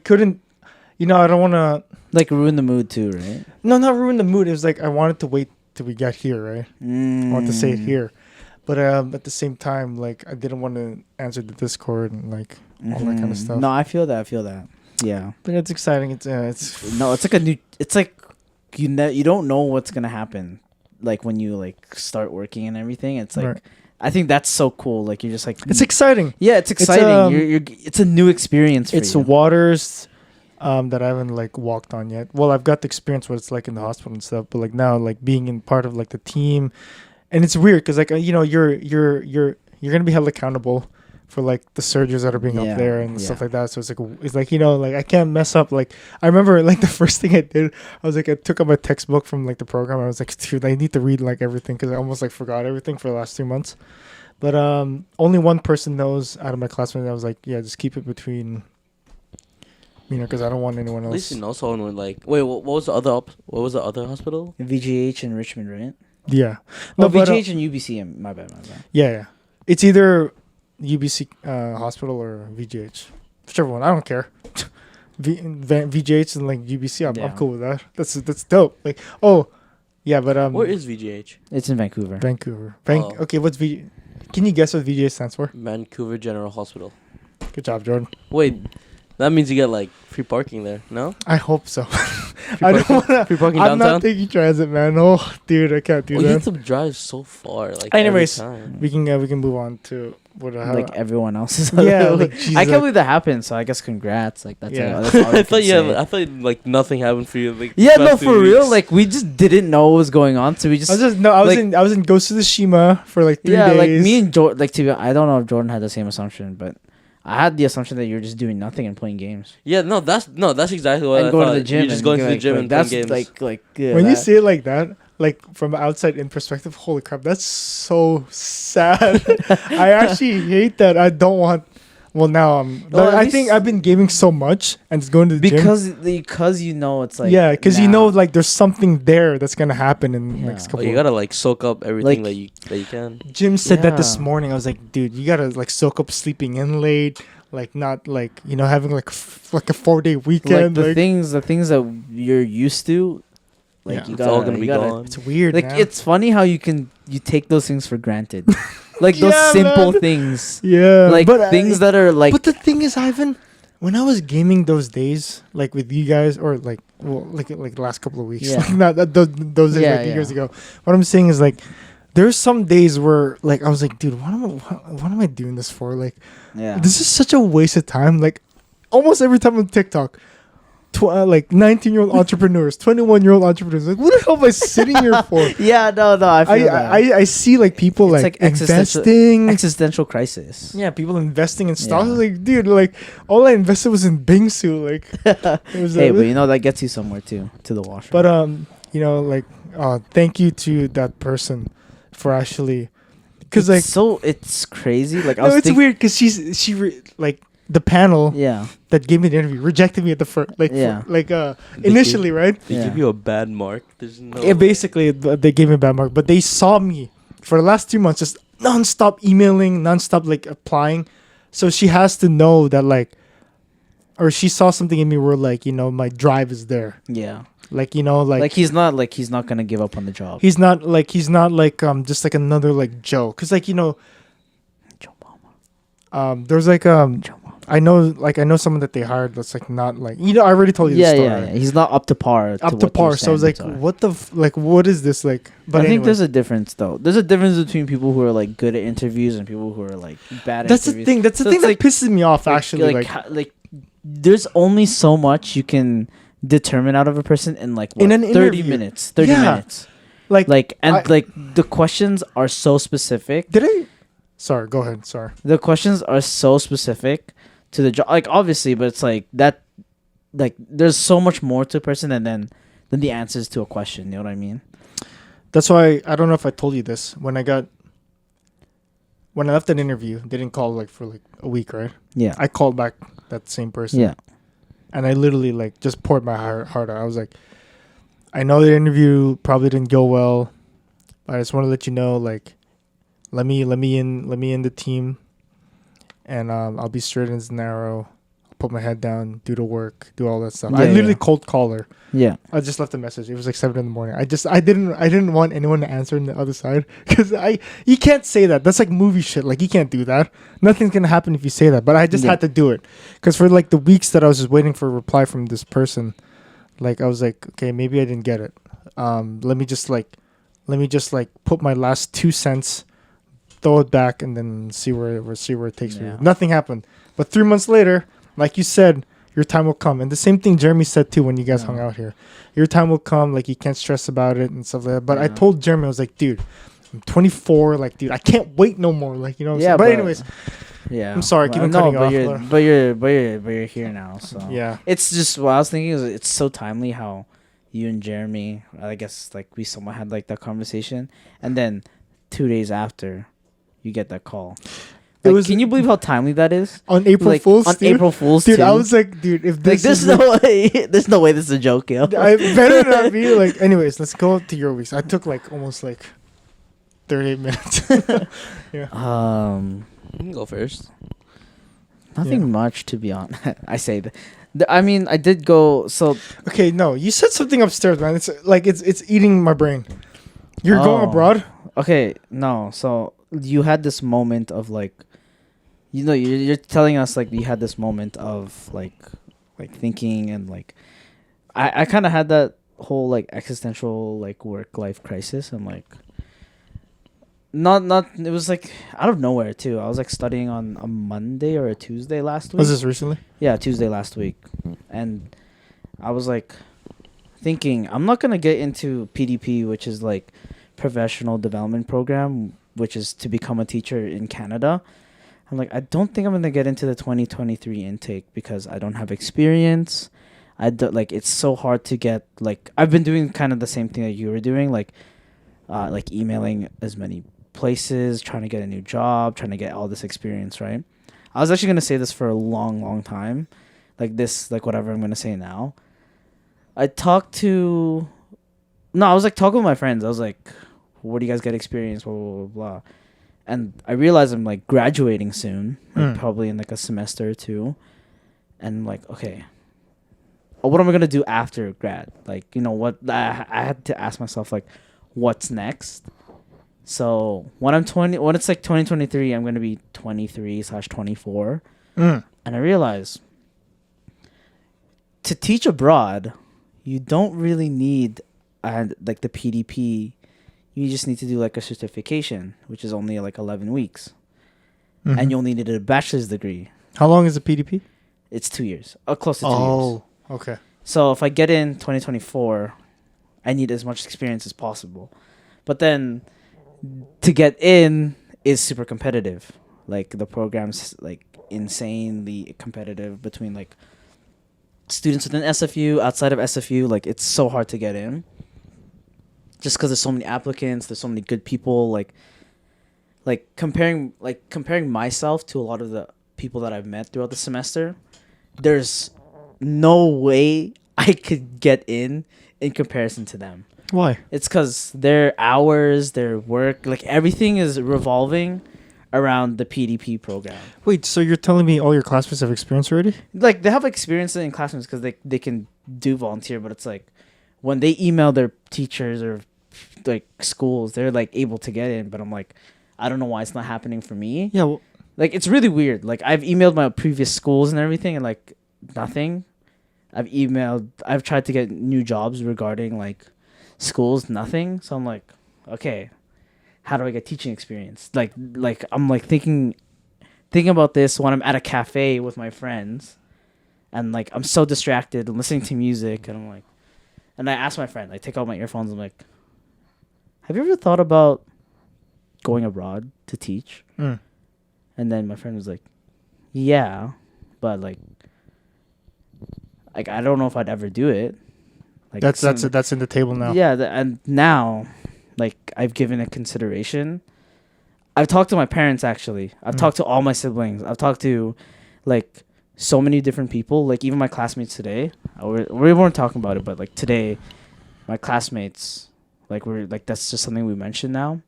couldn't. You know, I don't want to Like ruin the mood too, right? not ruin the mood. It was like I wanted to wait till we got here, right? I want to say it here, but at the same time, like I didn't want to answer the Discord and like all that kind of stuff. No, I feel that. Yeah. But it's exciting. It's No, it's like it's like you don't know what's gonna happen. Like when you like start working and everything, it's like Right. I think that's so cool. Like you're just like it's exciting. yeah, it's exciting. It's a new experience. For It's you. waters that I haven't like walked on yet. Well, I've got the experience what it's like in the hospital and stuff, but like now like being in part of like the team, and it's weird because like you know you're gonna be held accountable for like the surgeries that are being up there and stuff like that. So it's like you know like I can't mess up. Like I remember like the first thing I did, I was like I took up a textbook from like the program. I was like, dude, I need to read like everything because I almost like forgot everything for the last 2 months. But only one person knows out of my classmates. I was like, yeah, just keep it between. You know, because I don't want anyone else. At least you know someone would like. Wait, what was the other? What was the other hospital? VGH in Richmond, right? Yeah. No, but, VGH and UBC. My bad. Yeah. It's either UBC hospital or VGH, whichever one. I don't care. VGH and like UBC. I'm cool with that. That's dope. Like yeah, but Where is VGH? It's in Vancouver. Vancouver. Okay, what's V? Can you guess what VGH stands for? Vancouver General Hospital. Good job, Jordan. Wait, that means you get like free parking there. No? I hope so. Free I don't parking- wanna. free parking I'm downtown. not taking transit, man. Oh, dude, I can't do Well, you that. have to drive so far. Like Anyways, every time. we can move on to what Like everyone else is. Yeah, like, geez, I can't like- believe that happened. So I guess congrats. Like that's Yeah. that's all I I thought can I thought like nothing happened for you. Like Yeah, the no, past 2 for real. weeks. Like we just didn't know what was going on, so we just. I was like- in Ghost of Tsushima for like 3 yeah, days. like me and Jordan. Like I don't know if Jordan had the same assumption, but I had the assumption that you're just doing nothing and playing games. Yeah, that's exactly what and I going thought. to the gym. You're just going to the like, gym like, and playing that's games. like yeah, when you say it like that, like from outside in perspective, holy crap, that's so sad. I actually hate that. I don't want. Well, now Well, at I think least- I've been gaming so much and it's going to the gym. because you know it's like Yeah, because you know now. like there's something there that's gonna happen in the Yeah. next Oh, couple. you gotta like soak up everything Like- that you can. Jim said that this Yeah. morning. I was like, dude, you gotta like soak up sleeping in late, like not like having like like a 4-day Like weekend. the things that you're used to, like Yeah. you It's gotta, all gonna be you gotta, gone. It's weird. like man. it's funny how you take those things for granted, like those Yeah, simple man. things, Yeah, like but things that are like. But the thing is, Ivan, when I was gaming those days, like with you guys, or like like the last couple of weeks, Yeah. like not those days Yeah, like yeah. years ago. What I'm saying is like, there's some days where like I was like, dude, what am I doing this for? Like, Yeah. this is such a waste of time. Like, almost every time on TikTok. Like 19-year-old entrepreneurs, 21-year-old entrepreneurs. Like, what the hell am I sitting here for? Yeah, no, I feel that. I see like people It's like existential- investing. Existential crisis. Yeah, people investing in stocks. Yeah. Like, dude, like all I invested was in Bingsu. Like, it was Hey, but that gets you somewhere too, to the washroom. But like, thank you to that person for actually, because like, it's crazy. Like no, it's weird because like the panel Yeah, that gave me the interview rejected me at the first, like, Yeah. initially, right? They Yeah. give you a bad mark. There's no. Yeah, basically, they gave me a bad mark, but they saw me for the last 2 months just nonstop emailing, nonstop like applying. So she has to know that like, or she saw something in me where like my drive is there. yeah. Like Like he's not gonna give up on the job. he's not like just like another like Joe, because like Joe Mama. there's like Joe Mama. I know someone that they hired that's like not like I already told you the Yeah, story. yeah, yeah. He's not up to par. Up to par. So I was like, what the like what is this like? But I think anyway. there's a difference though. There's a difference between people who are like good at interviews and people who are like bad at That's the interviews. thing. That's the So thing it's that like- pisses me off. Actually, like there's only so much you can determine out of a person in like In an 30 interview. minutes. 30 Yeah. minutes. like The questions are so specific. did I? Sorry, go ahead. Sorry. The questions are so specific to the job. Like obviously, but it's like that. Like there's so much more to a person than the answers to a question. You know what I mean? That's why I don't know if I told you this when I left that interview. They didn't call like for like a week, right? Yeah. I called back that same person. Yeah. And I literally like just poured my heart out. I was like, I know the interview probably didn't go well, but I just want to let you know, like, let me in the team, and I'll be straight and narrow. I'll put my head down, do the work, do all that stuff. I Yeah, literally yeah. cold call her. Yeah. I just left a message. It was like 7 a.m. I didn't want anyone to answer on the other side, because you can't say that. That's like movie shit. Like, you can't do that. Nothing's gonna happen if you say that. But I just Yeah. had to do it, because for like the weeks that I was just waiting for a reply from this person, like I was like, okay, maybe I didn't get it. Let me just put my last 2 cents, throw it back, and then see where it takes me. Yeah. Nothing happened. But 3 months later, like you said, your time will come. And the same thing Jeremy said too when you guys hung out here. Your time will come. Like, you can't stress about it and stuff like that. But I Yeah. told Jeremy, I was like, dude, I'm 24. Like, dude, I can't wait no more. Like, you know what I'm Yeah, saying? But but- anyways, Yeah. I'm sorry, I keep on no, cutting but off, you're, Laura. but you're here now. So yeah. it's just what I was thinking is it's so timely how you and Jeremy, I guess like we somewhat had like that conversation, and then 2 days after, you get that call. It Like, was- can you believe how timely that is? On April Like, Fool's, on dude. April Fool's, Dude, too. I was like, dude, if like, this there's is no way, there's no way this is a joke, yo. I better not be like. Anyways, let's go to your weeks. I took like almost like 38 minutes. You can go first. Nothing Yeah. much to be honest. I say that. I mean, I did go. So Okay, no, you said something upstairs, man. It's like it's eating my brain. You're going Oh. abroad? okay, no. So you had this moment of like, you're telling us like you had this moment of like thinking and like, I kind of had that whole like existential like work life crisis. I'm like, not it was like out of nowhere too. I was like studying on a Monday or a Tuesday last week. Was this recently? Yeah, Tuesday last week. And I was like thinking, I'm not going to get into PDP, which is like professional development program, which is to become a teacher in Canada. I'm like, I don't think I'm going to get into the 2023 intake because I don't have experience. It's so hard to get, like, I've been doing kind of the same thing that you were doing, like emailing as many places, trying to get a new job, trying to get all this experience, right? I was actually going to say this for a long, long time. Like this, like whatever I'm going to say now. I was like talking with my friends. I was like, where do you guys get experience? Blah, blah, blah, blah. and I realize I'm like graduating soon, like probably in like a semester or two, and I'm like, okay, what am I gonna do after grad? Like, you know what? I had to ask myself like, what's next? So when it's like 2023, I'm gonna be 23/24, and I realize to teach abroad, you don't really need like the PDP. You just need to do like a certification, which is only like 11 weeks, and you'll need a bachelor's degree. How long is the PDP? It's 2 years, close to 2 years. Oh, okay. So if I get in 2024, I need as much experience as possible. But then to get in is super competitive. Like the program's like insanely competitive between like students within SFU, outside of SFU. Like it's so hard to get in. Just because there's so many applicants, there's so many good people. Like comparing myself to a lot of the people that I've met throughout the semester, there's no way I could get in comparison to them. Why? It's because their hours, their work, like everything is revolving around the PDP program. Wait, so you're telling me all your classmates have experience already? Like they have experience in classrooms because they can do volunteer, but it's like when they email their teachers or like schools, they're like able to get in. But I'm like, I don't know why it's not happening for me. Yeah. Well, like it's really weird. Like I've emailed my previous schools and everything, and like nothing. I've tried to get new jobs regarding like schools, nothing. So I'm like, okay, how do I get teaching experience? Like I'm like thinking about this when I'm at a cafe with my friends, and like I'm so distracted and listening to music, and I'm like, and I asked my friend, like, take out my earphones. I'm like, have you ever thought about going abroad to teach? And then my friend was like, yeah, but like I don't know if I'd ever do it. Like that's in the table now. Yeah, and now, like I've given it consideration. I've talked to my parents actually. I've talked to all my siblings. I've talked to, like, so many different people. Like even my classmates today. We weren't talking about it, but like today, my classmates, like we're like that's just something we mentioned now.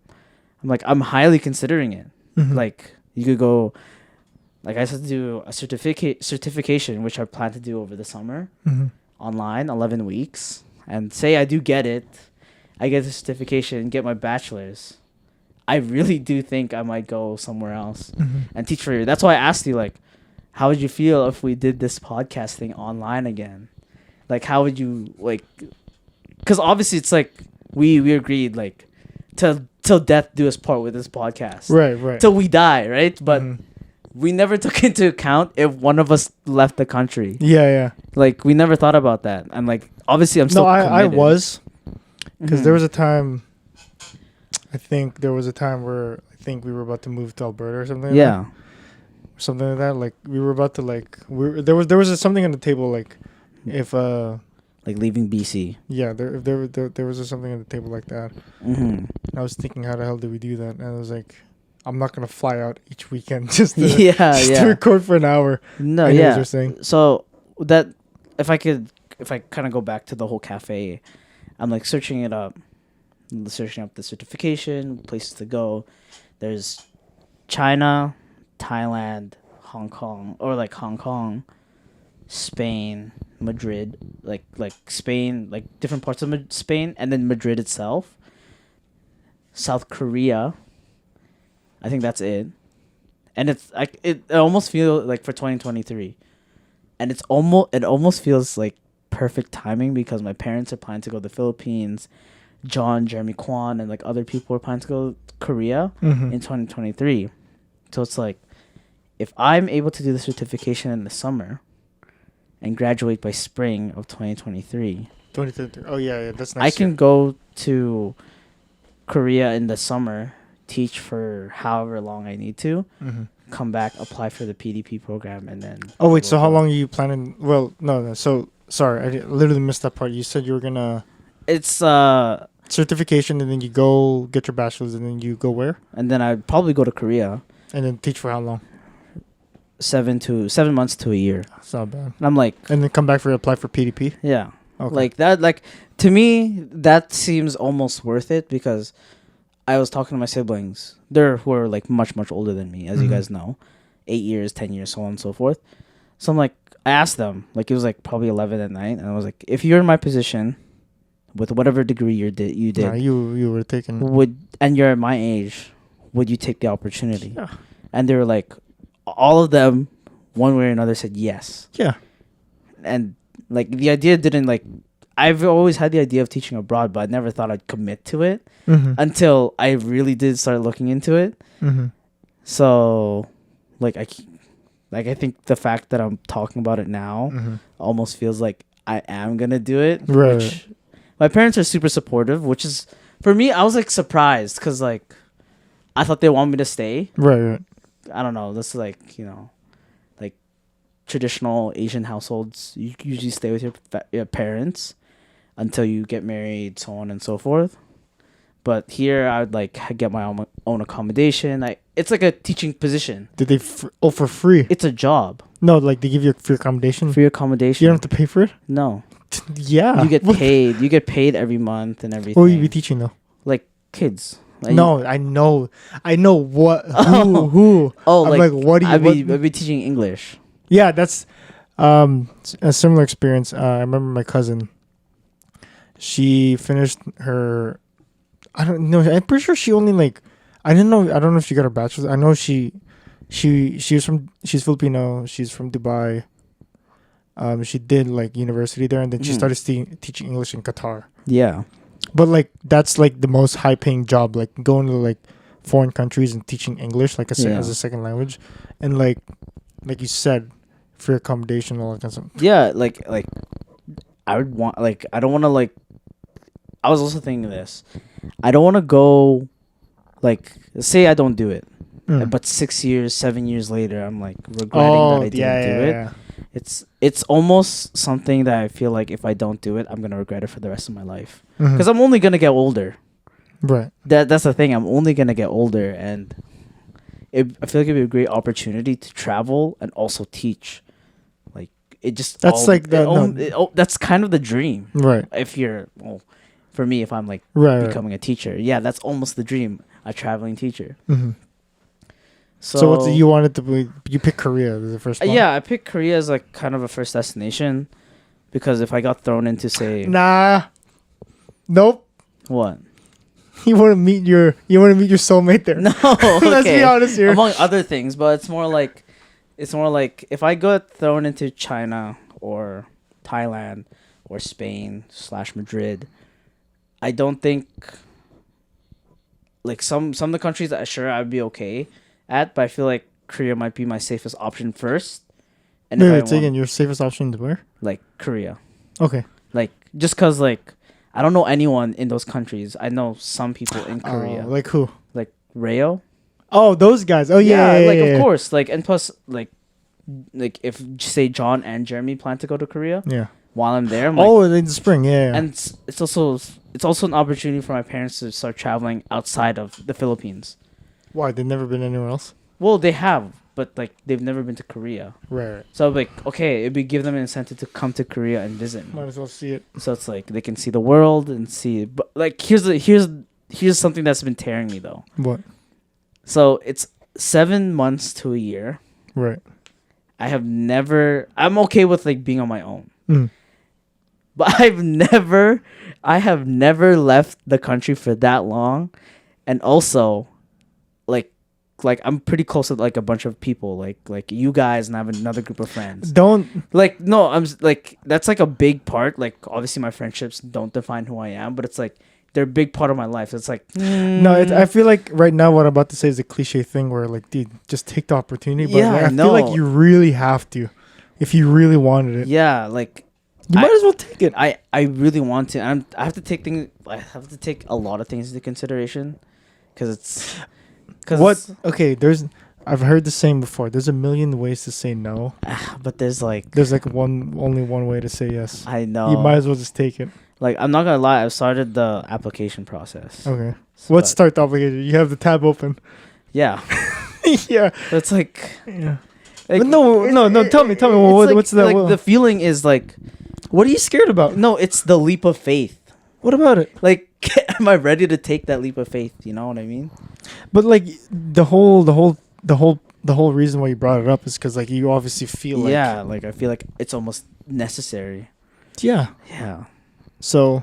I'm like I'm highly considering it. Like you could go. Like I said, to do a certification, which I plan to do over the summer, online, 11 weeks. And say I do get it, I get the certification, get my bachelor's. I really do think I might go somewhere else and teach for a year. That's why I asked you, like, how would you feel if we did this podcast thing online again? Like, how would you, like, because obviously it's like we agreed, like, till death do us part with this podcast. Right. Till we die, right? But we never took into account if one of us left the country. Yeah. Like we never thought about that. And like obviously I'm still committed. I was, because there was a time. I think there was a time where I think we were about to move to Alberta or something. Yeah. Something like that. Like we were about to there was something on the table like if like leaving BC. Yeah, there was something on the table like that. And I was thinking, how the hell do we do that? And I was like, I'm not gonna fly out each weekend just to record for an hour. No, I know what you're saying. So that if I kind of go back to the whole cafe, I'm like searching up the certification, places to go. There's China, Thailand, Hong Kong, Spain, Madrid, like Spain, like different parts of Spain, and then Madrid itself. South Korea. I think that's it. And it's like it almost feels like for 2023. And it almost feels like perfect timing because my parents are planning to go to the Philippines. John, Jeremy Kwan, and like other people are planning to go to Korea in 2023. So it's like if I'm able to do the certification in the summer and graduate by spring of 2023. 2023. Oh yeah, that's nice. I can go to Korea in the summer, teach for however long I need to, come back, apply for the PDP program, and then... Oh, wait, so how long are you planning? Well, no. So, sorry, I literally missed that part. You said you were going to... It's... certification, and then you go get your bachelor's, and then you go where? And then I'd probably go to Korea. And then teach for how long? 7 months to a year. That's not bad. And I'm like... And then come back apply for PDP? Yeah. Okay. Like, that, like, to me, that seems almost worth it because I was talking to my siblings. They're who are like much older than me, as you Mhm. guys know, 8 years, 10 years, so on and so forth. So I'm like, I asked them, like it was like probably 11 at night, and I was like, if you're in my position, with whatever degree you did, Nah, you were taking. and you're at my age, would you take the opportunity? Yeah. And they were like, all of them, one way or another, said yes. Yeah. And like the idea didn't like. I've always had the idea of teaching abroad, but I never thought I'd commit to it Mm-hmm. until I really did start looking into it. Mm-hmm. So, like I think the fact that I'm talking about it now Mm-hmm. almost feels like I am gonna do it. Right. Which my parents are super supportive, which is for me. I was like surprised because like I thought they want me to stay. Right. I don't know. This is like like traditional Asian households. You usually stay with your parents until you get married, so on and so forth. But here, I would like get my own accommodation. It's like a teaching position. Did they for free? It's a job. No, like they give you free accommodation. Free accommodation. You don't have to pay for it. No. Yeah. You get paid. You get paid every month and everything. What will you be teaching though? Like kids. Like, No, I know what who. Oh, I'm like what do you? I'd be teaching English. Yeah, that's a similar experience. I remember my cousin. She finished her. I don't know. I'm pretty sure she only like. I don't know if she got her bachelor's. I know she's Filipino. She's from Dubai. She did like university there, and then she started teaching English in Qatar. Yeah. But like that's like the most high paying job, like going to like foreign countries and teaching English like as a second language, and like you said, free accommodation, all that kind of stuff. Yeah, like I would want I don't want to like. I was also thinking this. I don't want to go, like say I don't do it, but 6 years, 7 years later, I'm like regretting that I didn't do it. Yeah. It's almost something that I feel like if I don't do it, I'm gonna regret it for the rest of my life. Mhm. Because I'm only gonna get older. Right. That's the thing. I'm only gonna get older, and I feel like it'd be a great opportunity to travel and also teach. Like it just That's that's kind of the dream. Right. If you're for me, if I'm like Right. becoming a teacher, yeah, that's almost the dream. A traveling teacher. Mm-hmm. So what you wanted to be? You picked Korea as the first one. yeah, I picked Korea as like kind of a first destination because if I got thrown into say Nope. what. You want to meet your soulmate there. No, okay. Let's be honest here. Among other things, but it's more like if I got thrown into China or Thailand or Spain / Madrid, I don't think like some of the countries that sure I'd be okay at, but I feel like Korea might be my safest option first. And Wait, again, your safest option to where? Like Korea, Okay. like just cause like I don't know anyone in those countries. I know some people in Korea, Like who? like Rayo. Oh, those guys. Oh yeah. like yeah. of course, like and plus like if say John and Jeremy plan to go to Korea Yeah. while I'm there, I'm like, In the spring. Yeah. and it's also an opportunity for my parents to start traveling outside of the Philippines. Why? They've never been anywhere else. Well, they have, but like they've never been to Korea. Right. So like, okay, it'd be give them an incentive to come to Korea and visit. Might as well see it. So it's like they can see the world and see. But like, here's something that's been tearing me though. What? So it's 7 months to a year. Right. I'm okay with like being on my own. Mm. But I have never left the country for that long. And also like I'm pretty close with like a bunch of people like you guys, and I have another group of friends. Like no, like that's like a big part. Like obviously my friendships don't define who I am, but it's like they're a big part of my life. It's like No, I feel like right now what I'm about to say is a cliche thing where like, dude, just take the opportunity. But Yeah, like, I I feel like know. you really have to, if you really wanted it. yeah, like You might as well take it. I really want to. I have to take a lot of things into consideration because Okay, I've heard the saying before. There's a million ways to say no. but there's like only one way to say yes. I know. You might as well just take it. Like I'm not gonna lie, I've started the application process. Okay. So Let's start the application. You have the tab open. Yeah, Yeah. it's like. Yeah. Like, But no. Tell me. it's What's that? Like the feeling is like What are you scared about? no, it's the leap of faith. What about it? Like am I ready to take that leap of faith? You know what I mean? But like the whole reason why you brought it up is because like you obviously feel like like I feel like it's almost necessary. yeah. Yeah. So,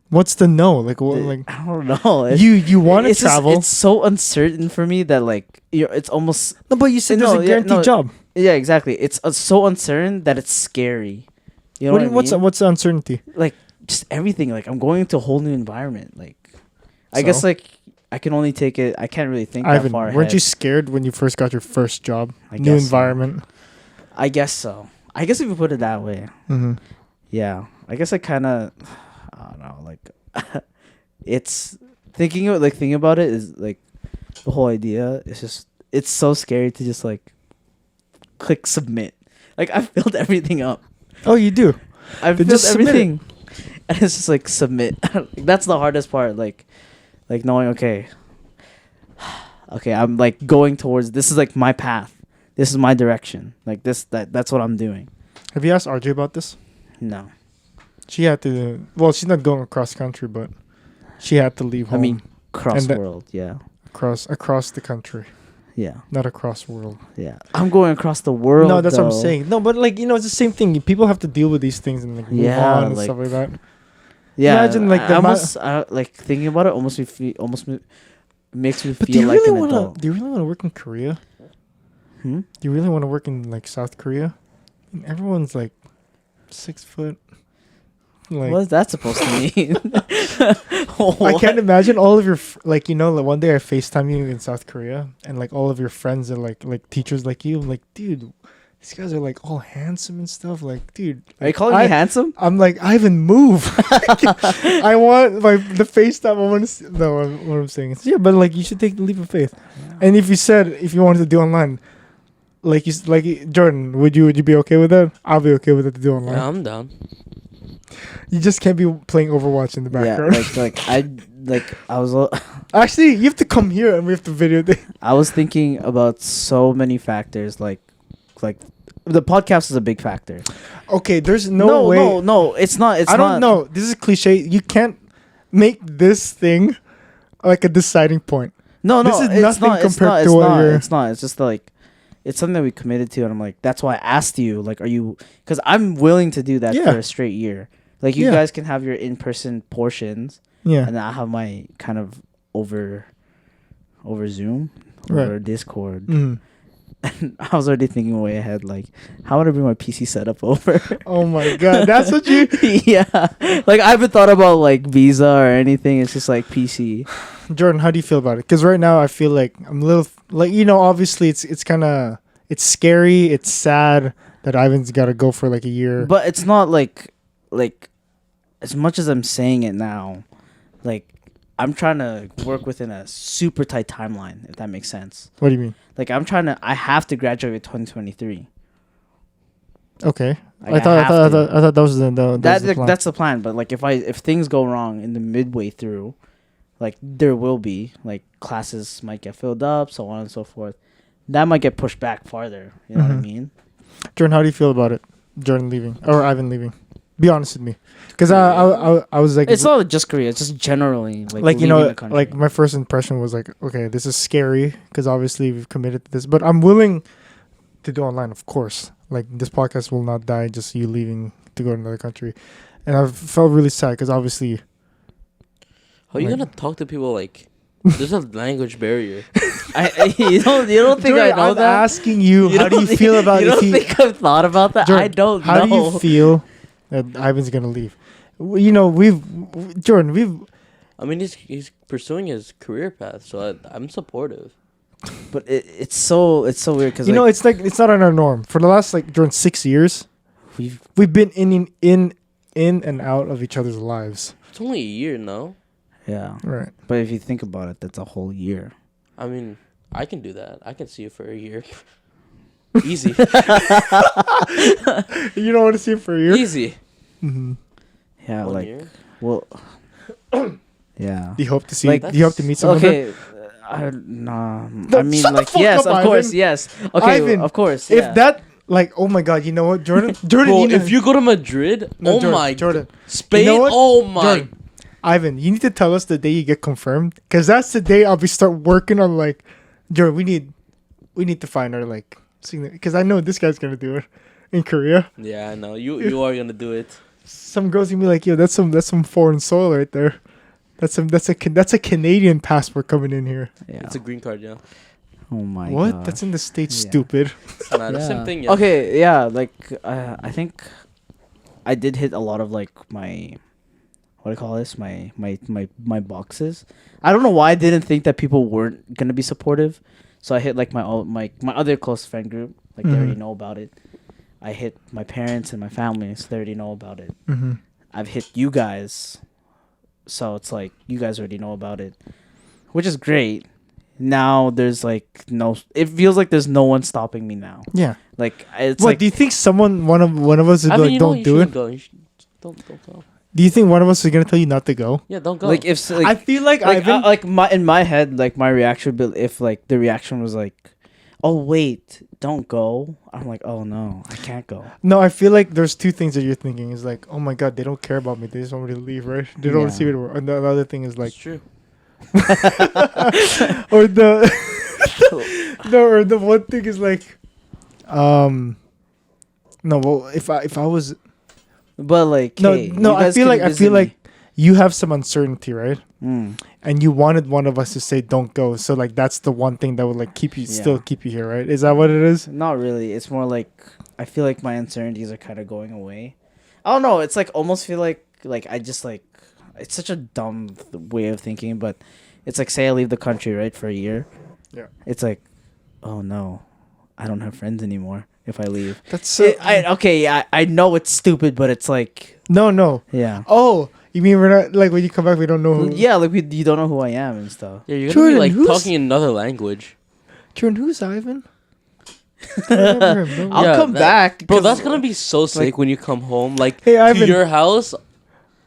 what's the no? Like what? Like I don't know. you want to It's just- travel? it's so uncertain for me that like it's almost No, but you said No, there's a yeah, guaranteed no. job. yeah, exactly. It's so uncertain that it's scary. You know what I mean? What's the uncertainty? Like just everything. Like I'm going into a whole new environment. Like I So? guess like I can only take it. I can't really think that Ivan, far ahead. weren't you scared when you first got your first job? I New guess so. environment. I guess so. I guess if you put it that way. Mm-hmm. Yeah. I guess I kind of. I don't know. Like, it's thinking about it is like the whole idea. It's just it's so scary to just like click submit. Like I filled everything up. Oh, you do. I've Then filled just submit it. everything, and it's just like submit. That's the hardest part. Like knowing okay, I'm like going towards this is like my path. This is my direction. Like that's what I'm doing. Have you asked RJ about this? No, She had to. Well, she's not going across country, but she had to leave I home. mean cross that- world. Yeah, across the country, yeah, not across world. yeah. I'm going across the world. No, that's what I'm though. saying. No, but like it's the same thing. People have to deal with these things and like move Yeah, on and like- stuff like that. Yeah, Imagine, like, I the almost like thinking about it. Makes me But do feel you like really an want to? adult. Do you really want to work in Korea? Hmm? Do you really want to work in like South Korea? I mean, everyone's like 6 foot. Like What is that supposed to mean? I can't imagine all of your like one day I FaceTime you in South Korea and like all of your friends are like teachers like you. I'm like, dude, these guys are like all handsome and stuff. Like, dude, Are you calling me handsome? I'm like, Ivan, move. I want the FaceTime. I want to see. No, what I'm saying is, yeah, but like, you should take the leap of faith. And if you wanted to do online, like Jordan, would you be okay with that? I'll be okay with it to do online. Yeah, I'm down. You just can't be playing Overwatch in the background. Yeah, I was Actually, you have to come here and we have to video. I was thinking about so many factors. Like the podcast is a big factor. Okay, there's no way. No, it's not. It's I not. don't know. This is cliche. You can't make this thing like a deciding point. No, This is it's nothing not, it's compared not, to it's what not, you're- It's not. It's just like it's something that we committed to, and I'm like, that's why I asked you. Like, are you? Because I'm willing to do that Yeah. for a straight year. Like, you Yeah. guys can have your in-person portions, Yeah. and then I have my kind of over Zoom, Right. over Discord. Mm. I was already thinking way ahead. Like, how would I bring my PC setup over? Oh my god, that's what you. Yeah, like I haven't thought about like Visa or anything. It's just like PC. Jordan, how do you feel about it? Because right now I feel like I'm a little like obviously it's kind of scary. It's sad that Ivan's got to go for like a year. But it's not like as much as I'm saying it now, like I'm trying to work within a super tight timeline, if that makes sense. What do you mean? Like I have to graduate 2023. Okay, Like, I thought have to. that was the plan. That's the plan. But like if things go wrong in the midway through, like there will be like classes might get filled up, so on and so forth. That might get pushed back farther. You know what I Mhm. mean? Jordan, how do you feel about it? Jordan leaving or Ivan leaving? Be honest with me, because I was like, It's not just Korea. It's just generally like like leaving the country. like my first impression was like, okay, this is scary because obviously we've committed to this, but I'm willing to do online, of course. Like this podcast will not die just you leaving to go to another country, and I felt really sad because obviously. How are you Like- gonna talk to people like? There's a language barrier. you don't think Jordan, I know I'm that? asking you, how do don't you think- feel about You if don't he? think I've thought about that? Jordan, I don't how know. do you feel that Ivan's gonna leave? Jordan, we've. I mean, he's pursuing his career path, so I'm supportive. But it's so weird because It's like it's not on our norm. For the last during 6 years, we've been in and out of each other's lives. It's only a year, no? yeah. Right. But if you think about it, that's a whole year. I mean, I can do that. I can see you for a year. Easy. You don't want to see it for a year. Easy. Mm-hmm. Yeah, 1 like year. well, yeah. Do you hope to see? Like, do you hope to meet someone? there? Okay. Nah. No, I mean, shut the like, fuck yes, up, of course, Ivan. yes. Okay, Ivan, of course. If yeah. that oh my god, you know what, Jordan? Bro, know- if you go to Madrid, No, oh Jordan, my. Jordan. Spain, You know what? oh my. Jordan, Ivan, you need to tell us the day you get confirmed, because that's the day I'll be start working on like, Joe, we need to find our like, because I know this guy's gonna do it in Korea. Yeah, I know. You are gonna do it. Some girls gonna be like, yo, that's some foreign soil right there. That's a Canadian passport coming in here. Yeah. It's a green card, yeah. Oh my What? god. That's in the States, Yeah. stupid. It's not the same thing, yeah. Okay, yeah, like I think I did hit a lot of like my what do I call this? My boxes. I don't know why I didn't think that people weren't gonna be supportive. So I hit like my other close friend group. Like they already Mhm. know about it. I hit my parents and my family, so they already know about it. Mm-hmm. I've hit you guys, so it's like you guys already know about it, which is great. Now there's like no. It feels like there's no one stopping me now. Yeah. Like it's What like do you think? One of us is I mean, like, you know, don't you do it. shouldn't Go. You don't go. Do you think one of us is gonna tell you not to go? Yeah, don't go. like if like, I feel like like Ivan. like my in my head like my reaction would be if like the reaction was like, oh wait, don't go. I'm like, oh no, I can't go. No, I feel like there's two things that you're thinking. Is like, oh my god, they don't care about me. They just want me to leave, right? They don't want to see Yeah. me. And the other thing is like, it's true. or the no, or the one thing is like, no. Well, if I was But like no, hey, no, you I guys feel can like visit me. you have some uncertainty, right? Mm. And you wanted one of us to say don't go. So like that's the one thing that would like keep you still Yeah. keep you here, right? Is that what it is? Not really. It's more like I feel like my uncertainties are kind of going away. I don't know. It's like almost feel like I just like it's such a dumb way of thinking, but it's like say I leave the country right for a year. Yeah. It's like, oh no, I don't have friends anymore if I leave. That's so. I know it's stupid, but it's like No. yeah. Oh, you mean we're not like when you come back we don't know who? Yeah, like you don't know who I am and stuff. Yeah, you're gonna Jordan, be like who's- talking another language. Jordan, who's Ivan? I don't remember him, no. I'll Yeah, come that- back, Bro, 'cause- that's gonna be so sick when you come home, like Hey, to Ivan. your house.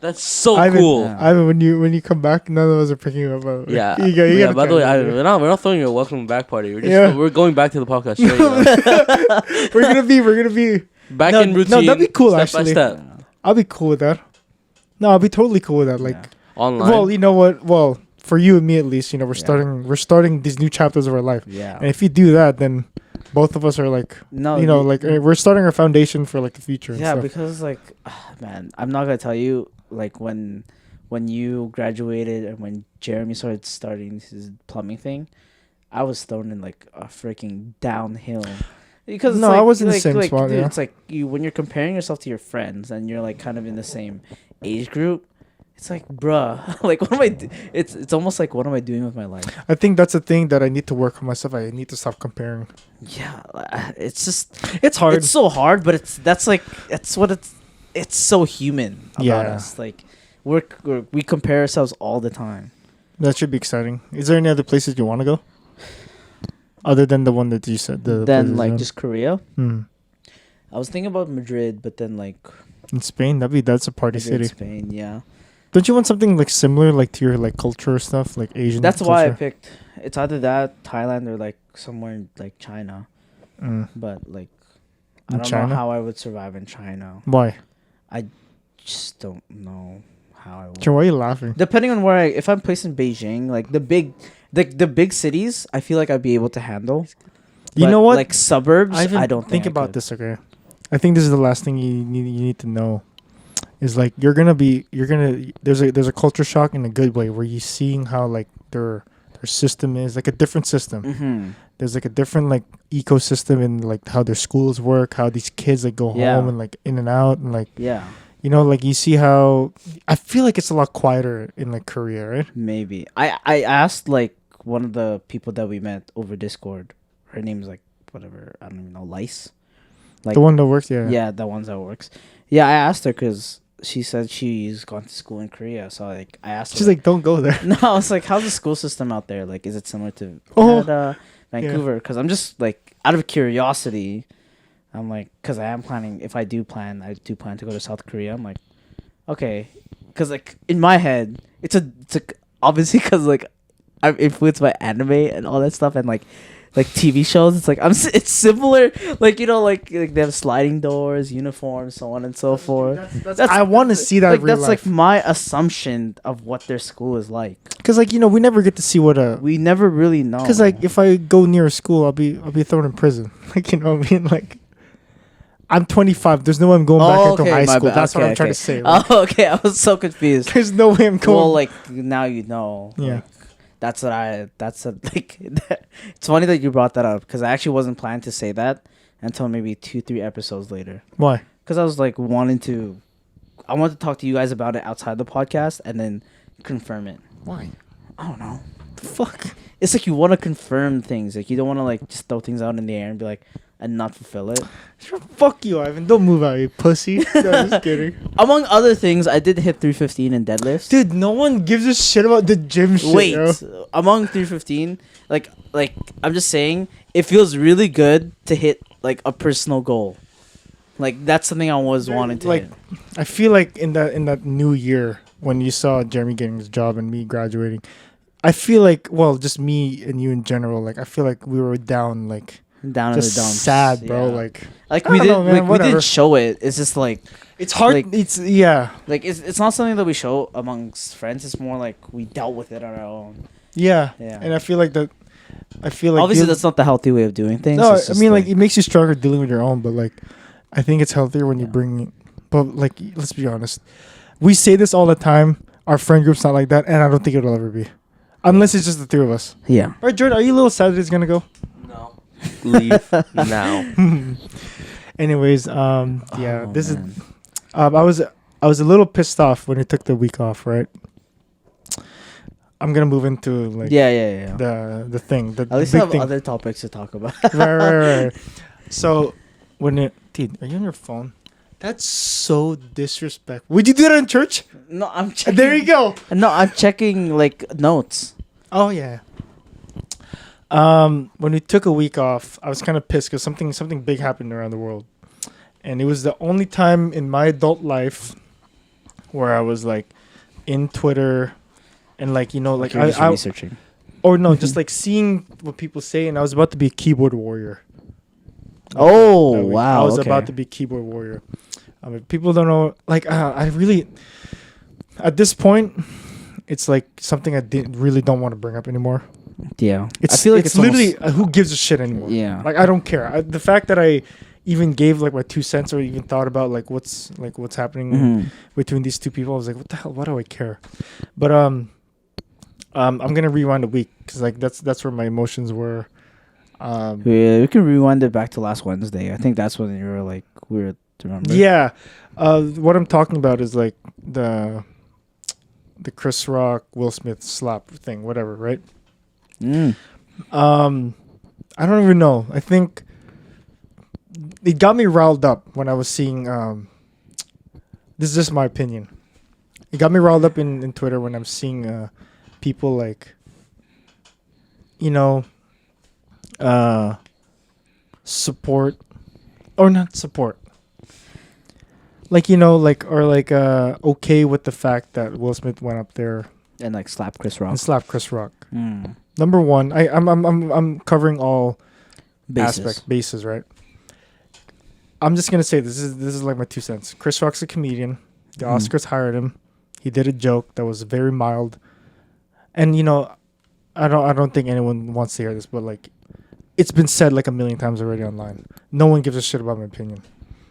That's so Ivan, cool. Yeah. Ivan, when you come back, none of us are picking you up. By the way. Yeah. You Yeah. gotta By the way, come, Ivan, we're not throwing you a welcome back party. We're going back to the podcast. Straight, we're gonna be. back No, in no, routine. that'd be cool, Step actually. by step. I'll be cool with that. No, I'll be totally cool with that. Like, Yeah. Online. well, you know what? Well, for you and me at least, you know, we're Yeah. starting these new chapters of our life. Yeah. And if you do that, then both of us are like, No, you know, like we're starting our foundation for like the future. And yeah, stuff. because like, man, I'm not gonna tell you like when you graduated and when Jeremy starting his plumbing thing, I was thrown in like a freaking downhill. Because No, it's, I like, was in the like, same like, spot, dude, yeah. It's like you when you're comparing yourself to your friends and you're like kind of in the same age group. It's like, bruh, like what am I? It's almost like what am I doing with my life? I think that's a thing that I need to work on myself. I need to stop comparing. Yeah, it's just It's hard. It's so hard, but that's what it's so human about Yeah. us. Like we compare ourselves all the time. That should be exciting. Is there any other places you want to go? Other than the one that you said. The Then places like you- just Korea. Hmm. I was thinking about Madrid, but then like In Spain, that's a party Madrid, city. Spain. Yeah, Don't you want something like similar, like to your like culture stuff, like Asian? that's why I culture? picked. It's either that Thailand or like somewhere in like China. Mm. But like In I don't China? know how I would survive in China. Why? Just don't know how I would. Joe, why are you laughing? Depending on where if I'm placed in Beijing, like the big cities, I feel like I'd be able to handle. You But, know what? Like suburbs, Ivan, I don't think I about could. this. Okay, I think this is the last thing you need to know. Is like there's a culture shock in a good way where you're seeing how like their system is like a different system. Mm-hmm. There's like a different like ecosystem in like how their schools work, how these kids like go Yeah. home and like in and out and like Yeah, you know like you see how I feel like it's a lot quieter in like Korea, right? maybe. I asked like one of the people that we met over Discord. Her name's like whatever, I don't even know, Lice. Like The one that works, yeah. yeah, the ones that works. Yeah, I asked her because she said she's gone to school in Korea. So like I asked her. She's like, don't go there. no, I was like, how's the school system out there? Like, is it similar to Oh, Canada, Vancouver? Because I'm just like out of curiosity. I'm like, because I do plan to go to South Korea. I'm like, okay, because like in my head, it's a obviously because like I'm influenced by anime and all that stuff, and like like TV shows. It's like it's similar. Like like they have sliding doors, uniforms, so on and so forth. I want to see that Like real that's life. like my assumption of what their school is like. Because like we never get to see what a. We never really know. Because like if I go near a school, I'll be thrown in prison. Like what I mean. Like I'm 25. There's no way I'm going back into high my school. bad. That's what I'm trying to say. Like, Okay. I was so confused. there's no way I'm going. Well, like now you know. Yeah. Like, that's like. It's funny that you brought that up because I actually wasn't planning to say that until maybe 2-3 episodes later. Why? Because I was like I wanted to talk to you guys about it outside the podcast and then confirm it. Why? I don't know. The fuck. It's like you want to confirm things. Like you don't want to like just throw things out in the air and be like and not fulfill it. Sure, fuck you, Ivan. Don't move out, you pussy. No, just kidding. Among other things, I did hit 315 in deadlifts. Dude, no one gives a shit about the gym shit. Wait, yo. among 315, like I'm just saying, it feels really good to hit like a personal goal. Like that's something I was wanting to like, hit. I feel like in that new year when you saw Jeremy getting his job and me graduating, I feel like just me and you in general. Like I feel like we were down like. Down Just in the dumps. sad, bro. Yeah. Like we I did, don't know, man, we whatever. did show it. It's just like it's hard. like- It's yeah. like it's not something that we show amongst friends. It's more like we dealt with it on our own. Yeah. Yeah. And I feel like Obviously, that's not the healthy way of doing things. no. It's I just mean, like it makes you stronger dealing with your own, but like I think it's healthier when you bring. But like, let's be honest. We say this all the time. Our friend group's not like that, and I don't think it'll ever be, unless it's just the three of us. yeah. All right, Jordan, are you a little sad that it's gonna go? No. Leave now. Anyways, yeah, Oh, this man. is. I was a little pissed off when he took the week off. Right. I'm gonna move into like Yeah. the thing. The At least big I have thing. other topics to talk about. right. So dude, are you on your phone? That's so disrespectful. Would you do that in church? No, I'm checking. There you go. No, I'm checking like notes. Oh yeah. When we took a week off, I was kind of pissed because something big happened around the world, and it was the only time in my adult life where I was like in Twitter, and like like You're just I researching. or no, just like seeing what people say, and I was about to be a keyboard warrior. Oh That week. wow! I was okay. about to be keyboard warrior. I mean, people don't know. Like, I really, at this point, it's like something I really don't want to bring up anymore. Yeah, It's, I feel like it's literally who gives a shit anymore. Yeah. Like I don't care. The fact that I even gave like my 2 cents or even thought about like what's happening Mhm. between these two people, I was like, what the hell? Why do I care? But I'm gonna rewind a week because like that's where my emotions were. We can rewind it back to last Wednesday. I think that's when you were like weird. Remember? Yeah. What I'm talking about is like the Chris Rock, Will Smith slap thing, whatever, right? Mm. I don't even know. I think it got me riled up when I was seeing. This is just my opinion. It got me riled up in Twitter when I'm seeing people like, support or not support. Like okay with the fact that Will Smith went up there And like slap Chris Rock. and slapped Chris Rock. Mm. Number one, I'm covering all Basis. bases, right? I'm just gonna say this is like my 2 cents. Chris Rock's a comedian. The Mhm. Oscars hired him. He did a joke that was very mild, and I don't think anyone wants to hear this, but like, it's been said like a million times already online. No one gives a shit about my opinion.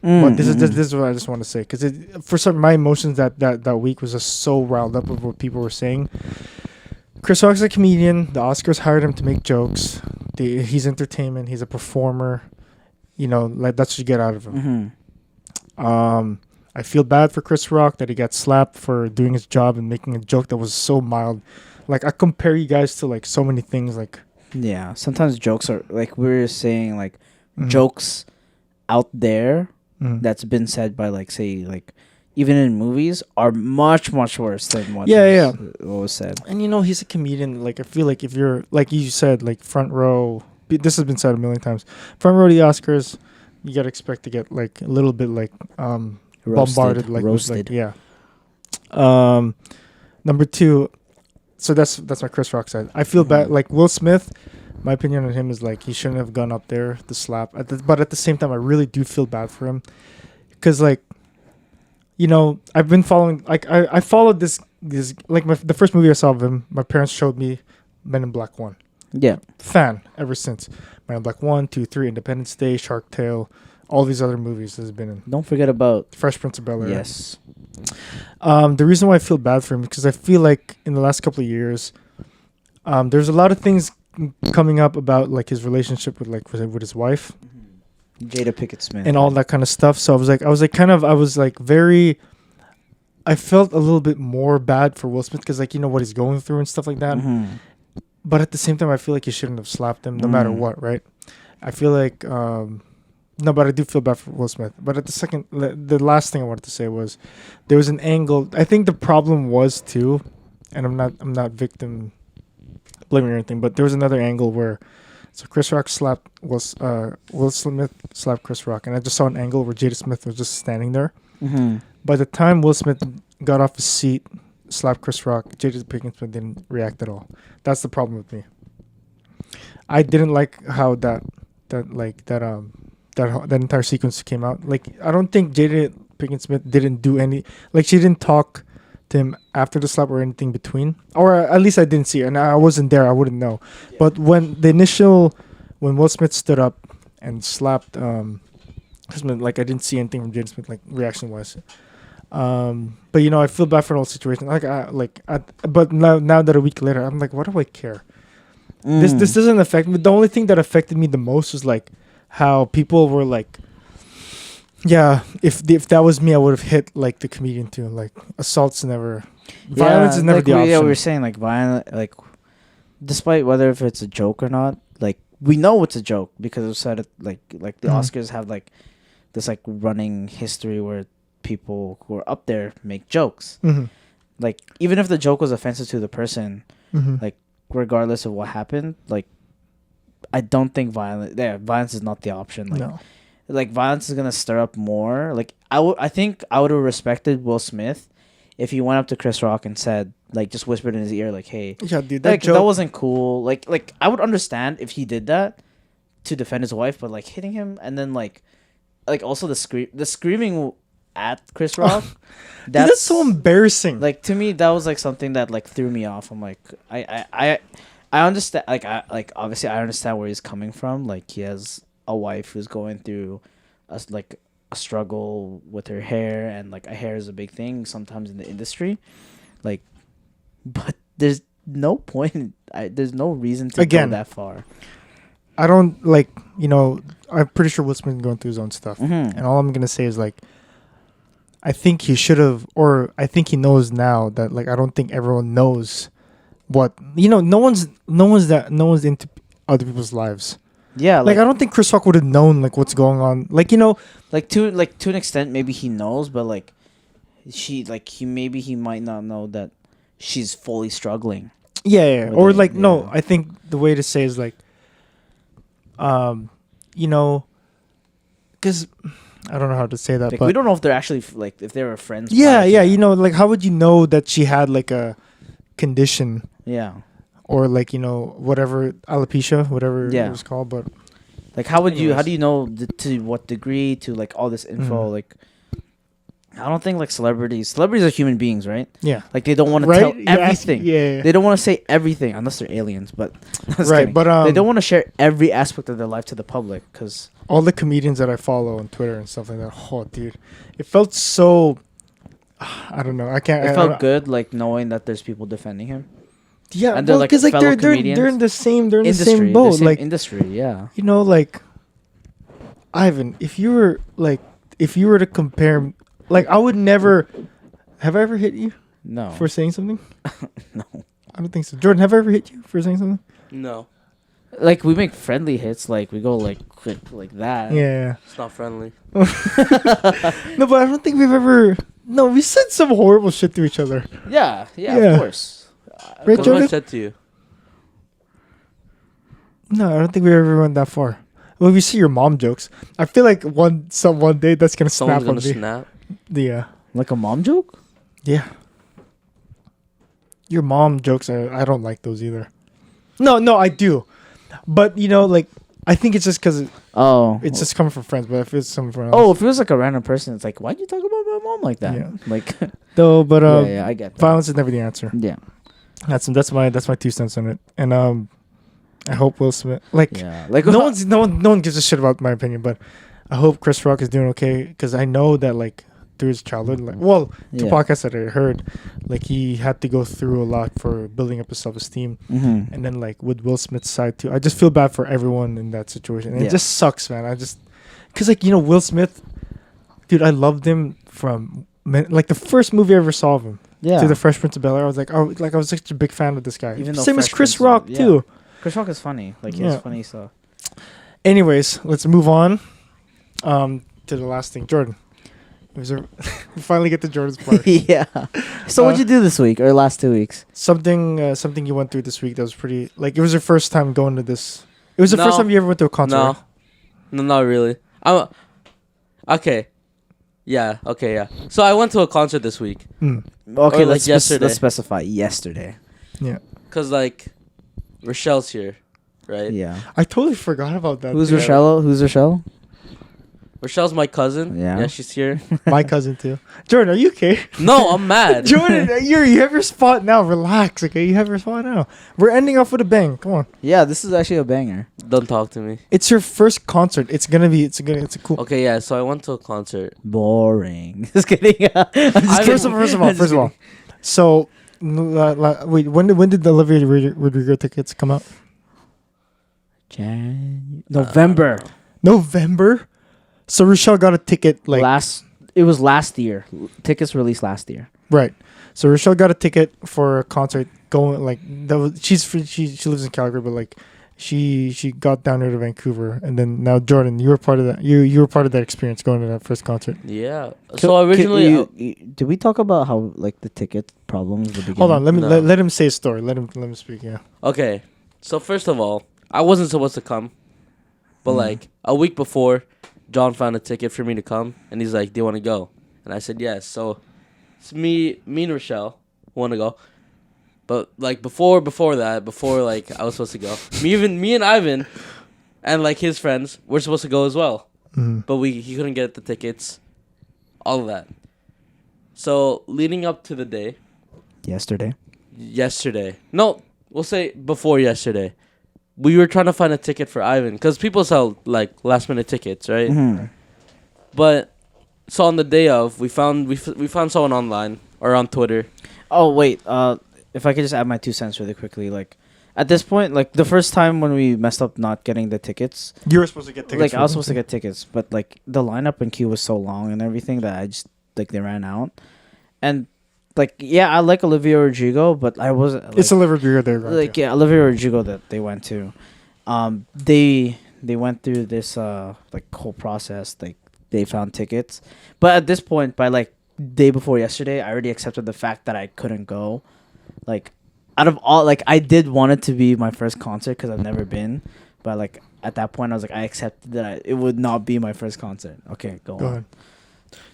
But this is what I just want to say because for some my emotions that week was just so riled up with what people were saying. Chris Rock's a comedian. The Oscars hired him to make jokes. He's entertainment. He's a performer. Like that's what you get out of him. Mm-hmm. I feel bad for Chris Rock that he got slapped for doing his job and making a joke that was so mild. Like I compare you guys to like so many things. Like Yeah. Sometimes jokes are like we were saying like Mhm. jokes out there Mhm. that's been said by like say like even in movies are much worse than what what was said. And he's a comedian. Like I feel like if you're like you said, like front row. This has been said a million times. Front row of the Oscars, you gotta expect to get like a little bit like bombarded, like with, roasted. like yeah. Number two, so that's my Chris Rock side. I feel bad. Like Will Smith, My opinion on him is like he shouldn't have gone up there to slap. But at the same time, I really do feel bad for him, because like, you know, I've been following. Like I followed this like the first movie I saw of him. My parents showed me Men in Black 1. Yeah. Fan ever since. Men in Black 1, 2, 3, Independence Day, Shark Tale, all these other movies has been in. Don't forget about Fresh Prince of Bel-Air. yes. The reason why I feel bad for him is because I feel like in the last couple of years, there's a lot of things coming up about like his relationship with with his wife Jada Pinkett Smith and all that kind of stuff. So I was very. I felt a little bit more bad for Will Smith because like, you know, what he's going through and stuff like that. Mm-hmm. But at the same time, I feel like he shouldn't have slapped him no matter what, right? I feel like no, but I do feel bad for Will Smith. But at the last thing I wanted to say was there was an angle. I think the problem was too, and I'm not victim blaming or anything, but there was another angle where Chris Rock slapped Will Smith slapped Chris Rock, and I just saw an angle where Jada Smith was just standing there. Mm-hmm. By the time Will Smith got off his seat, slapped Chris Rock, Jada Pinkett Smith didn't react at all. That's the problem with me. I didn't like how that entire sequence came out. Like, I don't think Jada Pinkett Smith didn't do any. Like, she didn't talk to him after the slap or anything between, or at least I didn't see it, and I wasn't there. I wouldn't know. Yeah. But when Will Smith stood up and slapped Smith, like, I didn't see anything from Jada Smith, like, reaction wise. But you know, I feel bad for the whole situation. But now that a week later, I'm like, what do I care? This doesn't affect me. The only thing that affected me the most was like how people were like, yeah, if that was me, I would have hit like the comedian too. Like, violence is never the option. Yeah, we were saying like violent, like despite whether if it's a joke or not, like we know it's a joke because it said it like the Oscars have like this like running history where people who are up there make jokes. Mm-hmm. Like, even if the joke was offensive to the person, like regardless of what happened, like I don't think violence is not the option. Like, no. Like violence is gonna stir up more. Like I think I would have respected Will Smith if he went up to Chris Rock and said, like, just whispered in his ear, like, "Hey, yeah, dude, that wasn't cool." Like I would understand if he did that to defend his wife, but like hitting him and then like also the screaming at Chris Rock, that's so embarrassing. Like, to me, that was like something that like threw me off. I'm like, I understand. Like obviously I understand where he's coming from. Like, he has a wife who's going through a struggle with her hair, and like a hair is a big thing sometimes in the industry. Like, but there's no point. There's no reason to go that far. I don't like, you know, I'm pretty sure Will Smith's going through his own stuff, and all I'm gonna say is like, I think he should have, or I think he knows now that like I don't think everyone knows what, you know. No one's into other people's lives. Yeah, like I don't think Chris Rock would have known like what's going on. Like, you know, like to an extent maybe he knows, but like he might not know that she's fully struggling. Yeah. Or like no, I think the way to say is like, you know, because I don't know how to say that, like, but we don't know if they're actually like if they were friends. Yeah, you know, like how would you know that she had like a condition? Yeah. Or like, you know, whatever, alopecia, whatever it was called, but like how do you know to what degree, to like all this info? Like, I don't think like celebrities are human beings, right? Yeah. Like, they don't want to tell everything. Yeah. They don't want to say everything unless they're aliens, but right. Kidding. But they don't want to share every aspect of their life to the public, because all the comedians that I follow on Twitter and stuff like that, oh dude, it felt so, I don't know, I can't. It felt good, like knowing that there's people defending him. Yeah, and because like they're in the same same boat, like industry. Yeah, you know, like Ivan, if you were to compare, like I would never. Have I ever hit you? No. For saying something? No. I don't think so. Jordan, have I ever hit you for saying something? No. Like, we make friendly hits, like we go like quick like that. Yeah. It's not friendly. No, but I don't think we've ever. No, we said some horrible shit to each other. Yeah, of course. Right, what Jordan? I said to you? No, I don't think we ever went that far. Well, we see your mom jokes. I feel like one day that's gonna snap on me. Snap? Yeah. Like a mom joke? Yeah. Your mom jokes, I don't like those either. No, I do. But like I think it's just because Oh, it's just coming from friends. But if it's someone from oh, if it was like a random person, it's like, why'd you talk about my mom like that? Yeah. Like, though, but yeah, I get that. violence is never the answer. Yeah, That's my 2 cents on it. And I hope Will Smith yeah. Like no one gives a shit about my opinion, but I hope Chris Rock is doing okay because I know that through his childhood, two podcasts that I heard, he had to go through a lot for building up his self-esteem, and then with Will Smith's side too. I just feel bad for everyone in that situation, and it just sucks, man. I just because Will Smith, dude, I loved him from the first movie I ever saw of him. Yeah. To the Fresh Prince of Bel-Air, I was such a big fan of this guy. Even though Same as Fresh Chris Prince Rock is- too. Chris Rock is funny. Like he's funny stuff. Anyways, let's move on to the last thing. Jordan. We finally get to Jordan's part. Yeah. So what'd you do this week or last 2 weeks? Something you went through this week that was pretty it was your first time going to this. It was the first time you ever went to a concert. No, right? no, not really. I'm okay. Yeah. Okay. Yeah. So I went to a concert this week. Okay, Or, yesterday. let's specify yesterday. Yeah. Cause Rochelle's here, right? Yeah. I totally forgot about that. Who's too. Rochelle? Who's Rochelle? Rochelle's my cousin. Yeah. Yeah, she's here. My cousin too. Jordan, are you okay? No, I'm mad. Jordan, you have your spot now. Relax, okay? You have your spot now. We're ending off with a bang. Come on. Yeah, this is actually a banger. Don't talk to me. It's your first concert. It's a cool. Okay, yeah. So I went to a concert. Boring. Just kidding. First of all. So, wait. When did the Olivia Rodrigo tickets come out? November. November. So Rochelle got a ticket It was last year. Tickets released last year. right. So Rochelle got a ticket for a concert going she lives in Calgary, but she got down there to Vancouver, and then now Jordan, you were part of that. You were part of that experience going to that first concert. Yeah. So originally, did we talk about how the ticket problems? The beginning? Hold on, let me No. let him say his story. Let him speak. Yeah. okay. So first of all, I wasn't supposed to come, but a week before, John found a ticket for me to come, and he's like, "Do you want to go?" And I said yes. So it's me and Rochelle want to go, but before that, I was supposed to go. Me and Ivan, and his friends were supposed to go as well, but he couldn't get the tickets, all of that. So leading up to the day, yesterday, no, we'll say before yesterday, we were trying to find a ticket for Ivan because people sell last minute tickets, right? But so on the day of, we found someone online or on Twitter. Oh wait, if I could just add my 2 cents really quickly, at this point, the first time when we messed up not getting the tickets, You were supposed to get tickets. I was supposed to get tickets, but the lineup and queue was so long and everything that I just they ran out, and I like Olivia Rodrigo, but I wasn't. It's Olivia Rodrigo there. Right? Olivia Rodrigo that they went to, they went through this whole process. They found tickets, but at this point, by day before yesterday, I already accepted the fact that I couldn't go. Out of all, I did want it to be my first concert because I've never been, but at that point, I was I accepted that it would not be my first concert. Okay, go on. ahead.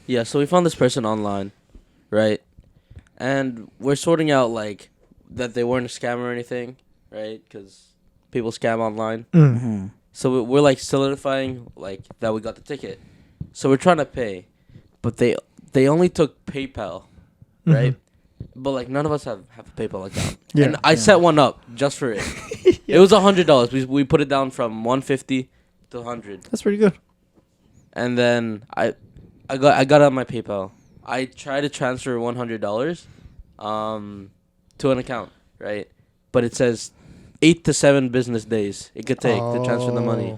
Yeah, so we found this person online, right? And we're sorting out that they weren't a scam or anything, right? Because people scam online. So we're solidifying that we got the ticket. So we're trying to pay, but they only took PayPal, right? But none of us have a PayPal account. Yeah. And I set one up just for it. It was $100. We put it down from 150 to 100. That's pretty good. And then I got on my PayPal. I tried to transfer $100 to an account, right? But it says 8 to 7 business days it could take to transfer the money.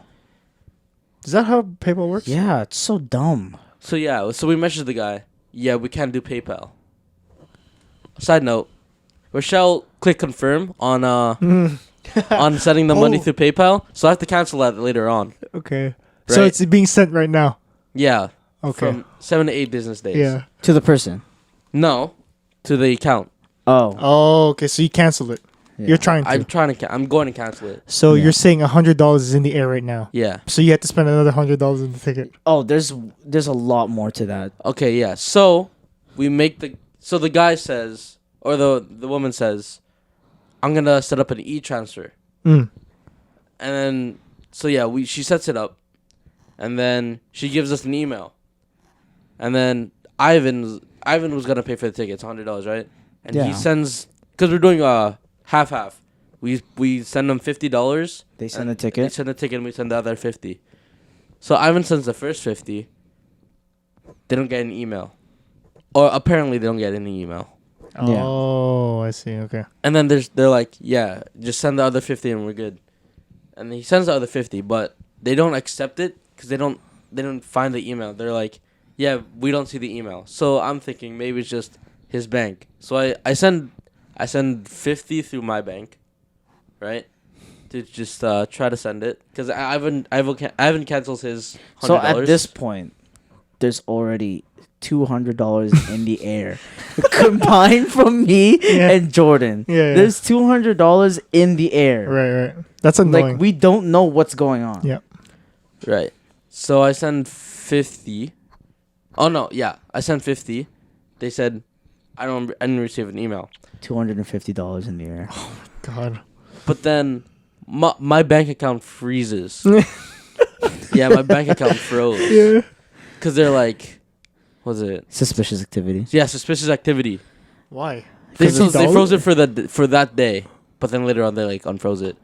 Is that how PayPal works? Yeah, it's so dumb. So we messaged the guy. Yeah, we can't do PayPal. Side note, Rochelle clicked confirm on on sending the money through PayPal, so I have to cancel that later on. Okay. So Right. it's being sent right now. Yeah. Okay. From 7 to 8 business days. Yeah. To the person. No, to the account. Oh. Oh, okay. So you canceled it. Yeah. You're trying to. I'm going to cancel it. So Yeah. you're saying $100 is in the air right now. Yeah. So you have to spend another $100 in the ticket. Oh, there's a lot more to that. Okay, yeah. So the guy says, or the woman says, I'm gonna set up an e-transfer. And then, so yeah, she sets it up, and then she gives us an email, and then Ivan was gonna pay for the tickets, $100, right? And he sends, because we're doing half. We send them $50. They send a ticket. They send a ticket, and we send the other 50. So Ivan sends the first 50. They don't get an email, or apparently they don't get any email. Yeah. Oh, I see. Okay. And then they're like, yeah, just send the other 50 and we're good. And he sends the other 50, but they don't accept it because they don't find the email. They're like, yeah, we don't see the email. So I'm thinking maybe it's just his bank. So I send 50 through my bank, right? To just try to send it because Ivan cancels his $100. So at this point, there's already $200 in the air combined from me and Jordan. Yeah. There's $200 in the air. Right. That's annoying. Like we don't know what's going on. Yeah. Right. So I send 50. Oh no, yeah, I sent 50. They said I didn't receive an email. $250 in the air. Oh my god. But then my bank account freezes. Yeah, my bank account froze. Yeah. Cuz they're like, what was it? Suspicious activity. Yeah, suspicious activity. Why? They $50? froze it for that day, but then later on they like unfroze it.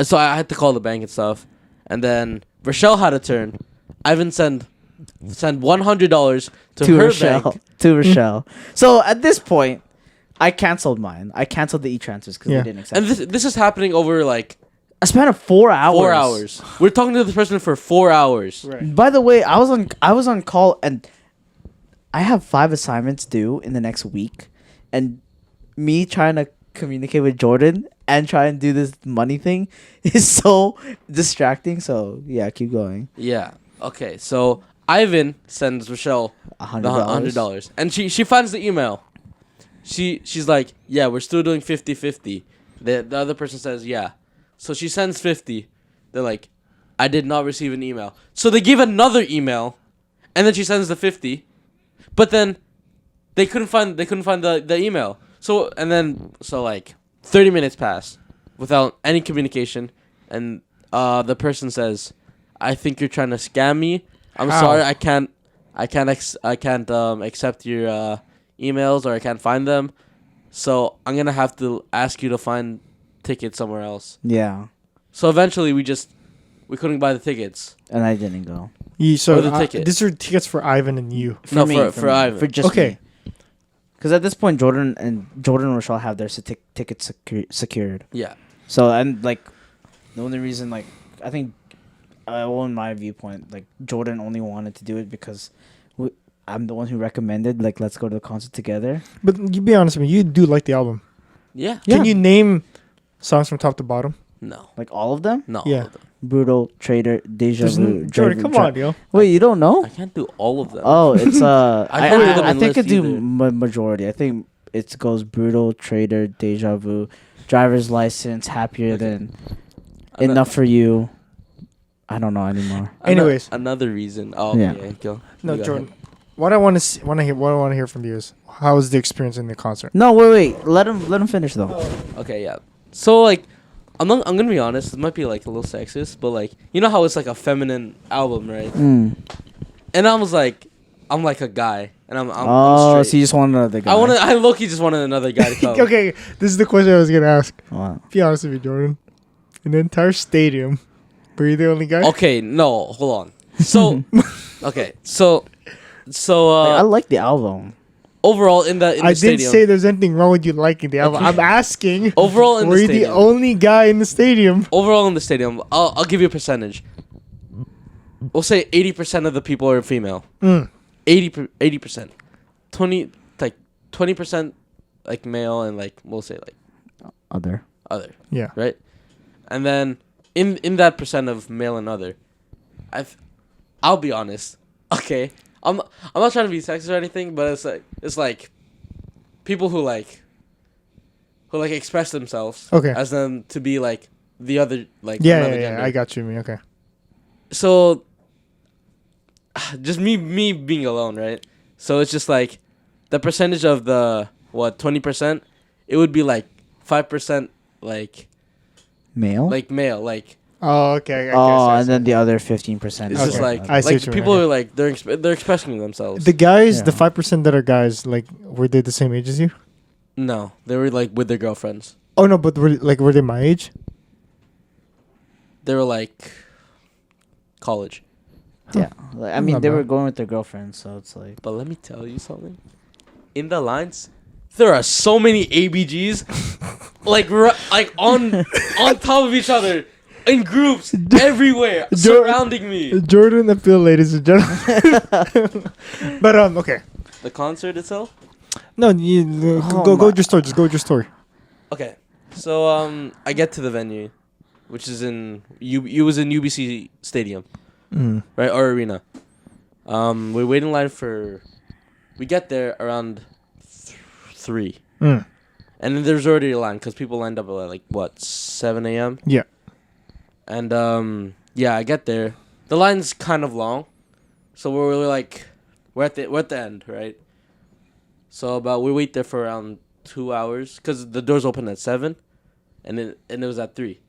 So I had to call the bank and stuff, and then Rochelle had a turn. Ivan send $100 to her Rochelle. bank. To Rochelle. So at this point, I canceled mine. I canceled the e-transfers because they didn't accept And it. this is happening over like A span of 4 hours. 4 hours. We're talking to this person for 4 hours. Right. By the way, I was on call and I have 5 assignments due in the next week, and me trying to communicate with Jordan and try and do this money thing is so distracting. So yeah, keep going. Yeah. Okay. So Ivan sends Rochelle $100, and she finds the email. She's like, yeah, we're still doing 50-50. The other person says, yeah. So she sends 50. They're like, I did not receive an email. So they give another email, and then she sends the 50. But then they couldn't find the email. So like 30 minutes pass without any communication, and the person says, I think you're trying to scam me. I'm sorry, I can't accept your emails, or I can't find them. So I'm gonna have to ask you to find tickets somewhere else. Yeah. So eventually we couldn't buy the tickets. And I didn't go. So Or the ticket. these are tickets for Ivan and you. For me, for Ivan. For just Okay. Because at this point, Jordan and Rochelle have their tickets secured. Yeah. So and like, the only reason like I think, in my viewpoint, like Jordan only wanted to do it because I'm the one who recommended like let's go to the concert together. But you be honest with me, you do like the album. Yeah. Can you name songs from top to bottom? No. Like all of them. No. Yeah. All of them. Brutal, Traitor, Deja Vu. Jordan, come on, yo. Wait, you don't know? I can't do all of them. Oh, it's I can't do them I in think I list do either. majority. I think it goes Brutal, Traitor, Deja Vu, Driver's License, Happier Okay. Than, Ano- Enough for You. I don't know anymore. Anyways. another reason. Oh, Yeah. yeah. Go. No, You go Jordan. ahead. What I want to hear from you is how was the experience in the concert? No, wait. Let him finish though. Okay, yeah. So like, I'm gonna be honest. It might be like a little sexist, but like, you know how it's like a feminine album, right? Mm. And I was like, I'm like a guy, and I'm Oh, straight. so you just want another guy? I low-key just wanted another guy to come. Okay, this is the question I was gonna ask. Wow. Be honest with you, Jordan. In the entire stadium, were you the only guy? Okay, no, hold on. So, okay, so I like the album. overall in the I stadium, didn't say there's anything wrong with you liking the album. Okay. I'm asking. overall in Were the you the stadium, only guy in the stadium? overall in the stadium, I'll give you a percentage. We'll say 80% of the people are female. 80%, 20% like male, and like we'll say like Other. other, Yeah. right? And then in that percent of male and other, I'll be honest. Okay, I'm not trying to be sexist or anything, but it's like people who express themselves Okay. as them to be like the other, like Yeah, another yeah, gender. I got you. Me, okay. So just me being alone, right? So it's just like the percentage of the 20%, it would be like 5% like Male. male, like Oh, okay. Oh, and then the other 15%. It's just Okay. like I see what you people mean, are like they're expressing themselves. the guys, the Yeah. 5% that are guys, like, were they the same age as you? No, they were like with their girlfriends. Oh no, but were they my age? They were like college. Yeah. Like, I mean, Not they were bad. going with their girlfriends, so it's like. But let me tell you something. In the lines, there are so many ABGs, like on top of each other, in groups everywhere, surrounding me. Jordan appeal, ladies and gentlemen. But okay. The concert itself. No, you, Oh go my- with your story. Just go with your story. Okay, so I get to the venue, which is in it was in UBC Stadium, right, or arena. We wait in line for. We get there around 3, Mm. and then there's already a line because people lined up at like what 7 a.m. Yeah. And yeah, I get there. The line's kind of long, so we're like we're at the end, right? So we wait there for around 2 hours because the doors open at 7, and it was at 3.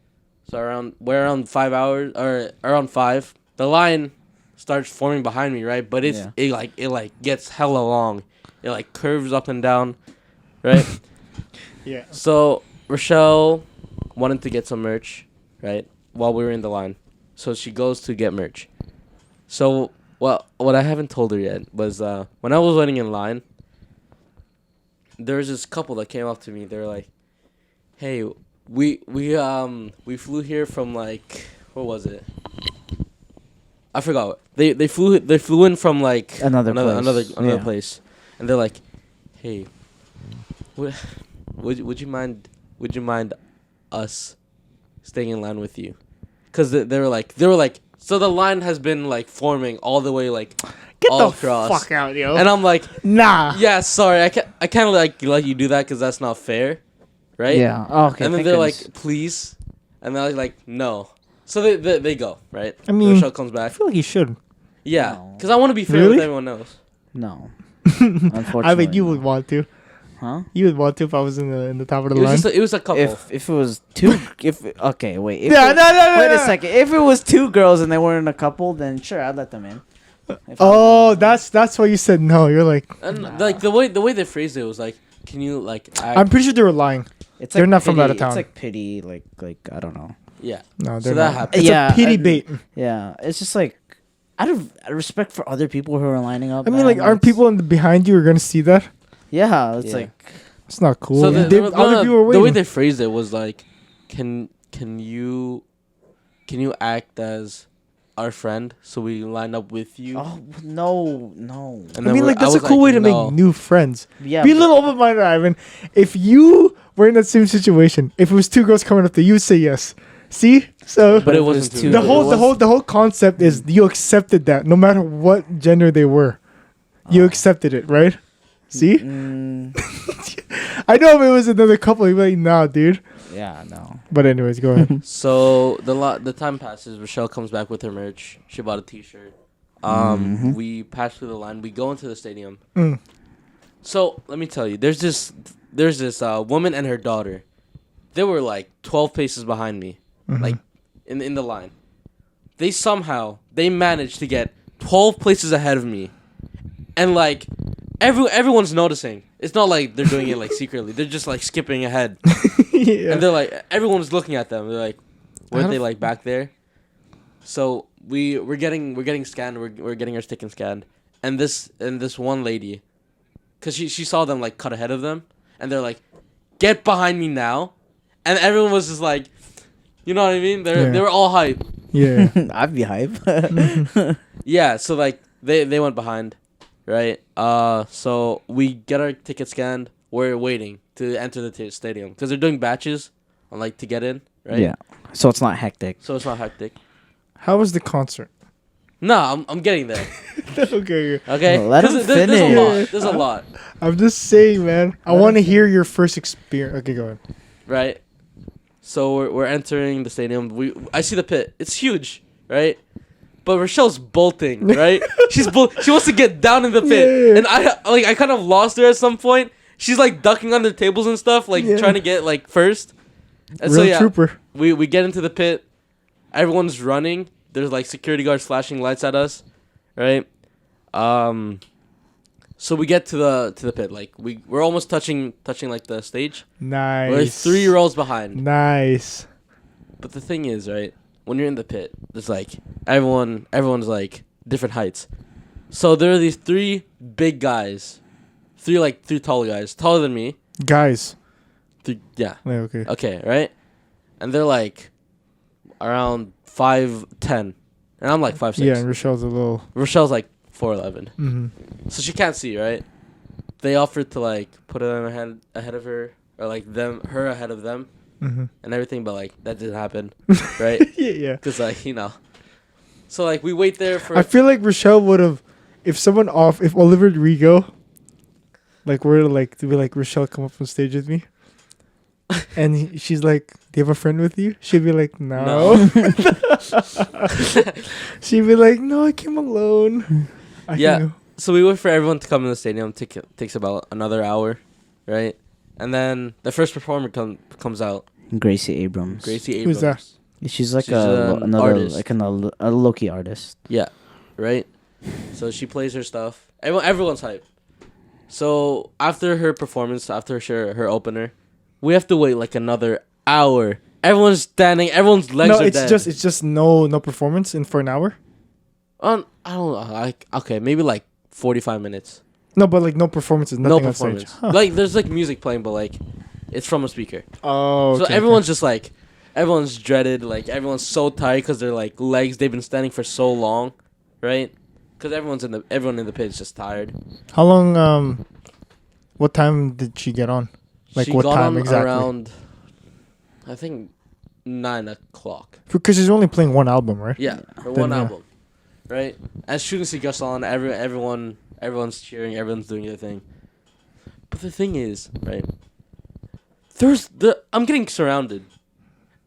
So around 5 hours or around 5, the line starts forming behind me, right? But it gets hella long. It like curves up and down, right? Yeah. So Rochelle wanted to get some merch, right? While we were in the line, so she goes to get merch. So what I haven't told her yet was when I was waiting in line, there was this couple that came up to me. They were like, "Hey, we flew here from like what was it? I forgot. They flew in from like Another another place. place, and they're like, "Hey, would you mind us staying in line with you?" Because they were like so the line has been like forming all the way like Get all the across. fuck out, yo. And I'm like, Nah. yeah, sorry, I can't like let you do that because that's not fair, right? Yeah. Oh, okay. And then thank they're goodness. like, please, and they're like, no. So they go, right? I mean, Rochelle comes I back. feel like you should. Yeah, No. because I want to be fair Really? with everyone else. No. Unfortunately. I mean, you would no. want to. Huh? You would want to if I was in the top of the It line. was a couple. If it was two, okay, wait. If Yeah, it- no. Wait a second. If it was 2 girls and they weren't a couple, then sure, I'd let them in. If Oh, that's why you said no. You're like, and Nah. like the way they phrased it was like, can you like act? I'm pretty sure they were lying. it's they're like not from pity, out of town. It's like pity, like I don't know. Yeah. No, So they're that not. happened. It's Yeah, a pity I- bait. Yeah, it's just like out of respect for other people who are lining up. I mean, man, like, aren't it's- people behind you are gonna see that? Yeah, it's Yeah. like It's not cool. So They- other people were the way waiting. they phrased it was like, can you act as our friend so we line up with you? oh no. And I then mean, like, that's a was cool way to no. make new friends. Yeah, Be a but- little open-minded, Ivan. If you were in that same situation, if it was 2 girls coming up there, you would say yes. See? So But it if wasn't was too. the it whole was- the whole concept is you accepted that no matter what gender they were, you accepted it, right? See? Mm, I know if it was another couple, you'd be like, nah, dude. yeah, no. But anyways, go ahead. So the time passes. Rochelle comes back with her merch. She bought a T-shirt. We pass through the line. We go into the stadium. Mm. So let me tell you, there's this woman and her daughter. They were like 12 paces behind me, like in the line. They managed to get 12 places ahead of me, and like everyone's noticing. It's not like they're doing it like secretly. They're just like skipping ahead. Yeah. And they're like, everyone's looking at them. They're like, weren't How they the like back there? So we're getting scanned. We're getting our stick and scanned. And this one lady, cause she saw them like cut ahead of them, and they're like, get behind me now, and everyone was just like, you know what I mean? They were all hype. Yeah. I'd be hype. Yeah. So like they went behind, right? So we get our ticket scanned. We're waiting to enter the stadium because they're doing batches, on like to get in, right? Yeah. So it's not hectic. So it's not hectic. How was the concert? No, I'm getting there. Okay. Okay, Well, let 'Cause him there's a finish. lot. There's a lot, I'm just saying, man. I Let want to us- hear your first experience. Okay, go ahead. right? So we're entering the stadium. I see the pit. It's huge, right? But Rochelle's bolting, right? She wants to get down in the pit, Yeah. and I kind of lost her at some point. She's like ducking under tables and stuff, like Yeah. trying to get like first. And Real so yeah, trooper. we get into the pit. everyone's running. There's like security guards flashing lights at us, right? So we get to the pit. Like we're almost touching like the stage. Nice. We're 3 rows behind. Nice. But the thing is, right? When you're in the pit, there's like everyone's like different heights. So there are these 3 big guys, 3 tall guys, taller than me. Guys. 3, yeah. Yeah, okay. Okay, right? And they're like around 5'10", and I'm like 5'6". Yeah, and Rochelle's like 4'11". Mm-hmm. So she can't see, right? They offered to like put them ahead of her, or like her ahead of them, and everything, but like that didn't happen, right? Yeah. Because like so like we wait there for. I feel like Rochelle would have, if Olivia Rodrigo, like were to be like, Rochelle, come up on stage with me, and she's like, do you have a friend with you? She'd be like, no. She'd be like, no, I came alone. Yeah. So we wait for everyone to come in the stadium. Takes about another hour, right? And then the first performer comes out. Gracie Abrams. Who's that? She's like an another artist. like a low-key artist. Yeah, right. So she plays her stuff. Everyone's hype. So after her performance, after her opener, we have to wait like another hour. Everyone's standing. Everyone's legs are dead. It's just no performance for an hour. I don't know. Okay, maybe like 45 minutes. No, but like no performances. Nothing No on stage. performance. Like there's like music playing, but like it's from a speaker. Oh. Okay, so everyone's just like, everyone's dreaded. Like everyone's so tired because their like legs. They've been standing for so long, right? Because everyone in the pit is just tired. How long? What time did she get on? Like she what got time on exactly? Around, I think, 9 o'clock. Because she's only playing one album, right? Yeah, her one album, right? As soon as she gets on, everyone's cheering, everyone's doing their thing. But the thing is, right? I'm getting surrounded,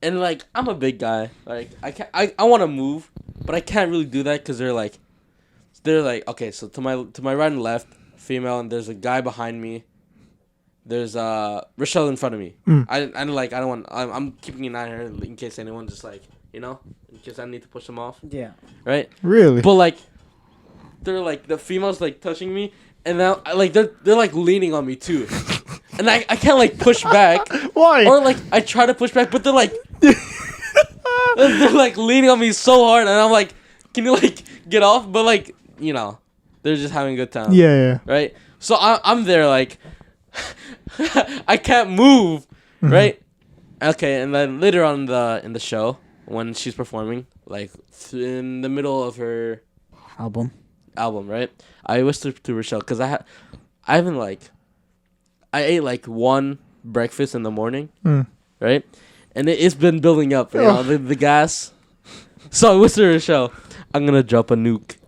and like I'm a big guy. Like I want to move, but I can't really do that because they're like okay. So to my right and left, female, and there's a guy behind me. There's Rochelle in front of me. I'm keeping an eye on her in case anyone just like in case I need to push them off. Yeah. Right. Really? But like, they're like the females like touching me, and now like they're like leaning on me too, and I can't like push back. Why? Or like I try to push back, but they're like they're like leaning on me so hard, and I'm like, can you like get off? But like they're just having a good time. Yeah. Right. So I'm there like I can't move. Right. Okay, and then later on in the show when she's performing, like in the middle of her album, right? I whispered to Rochelle because I ate like one breakfast in the morning, right? And it's been building up, the gas. So I whispered to Rochelle, I'm gonna drop a nuke,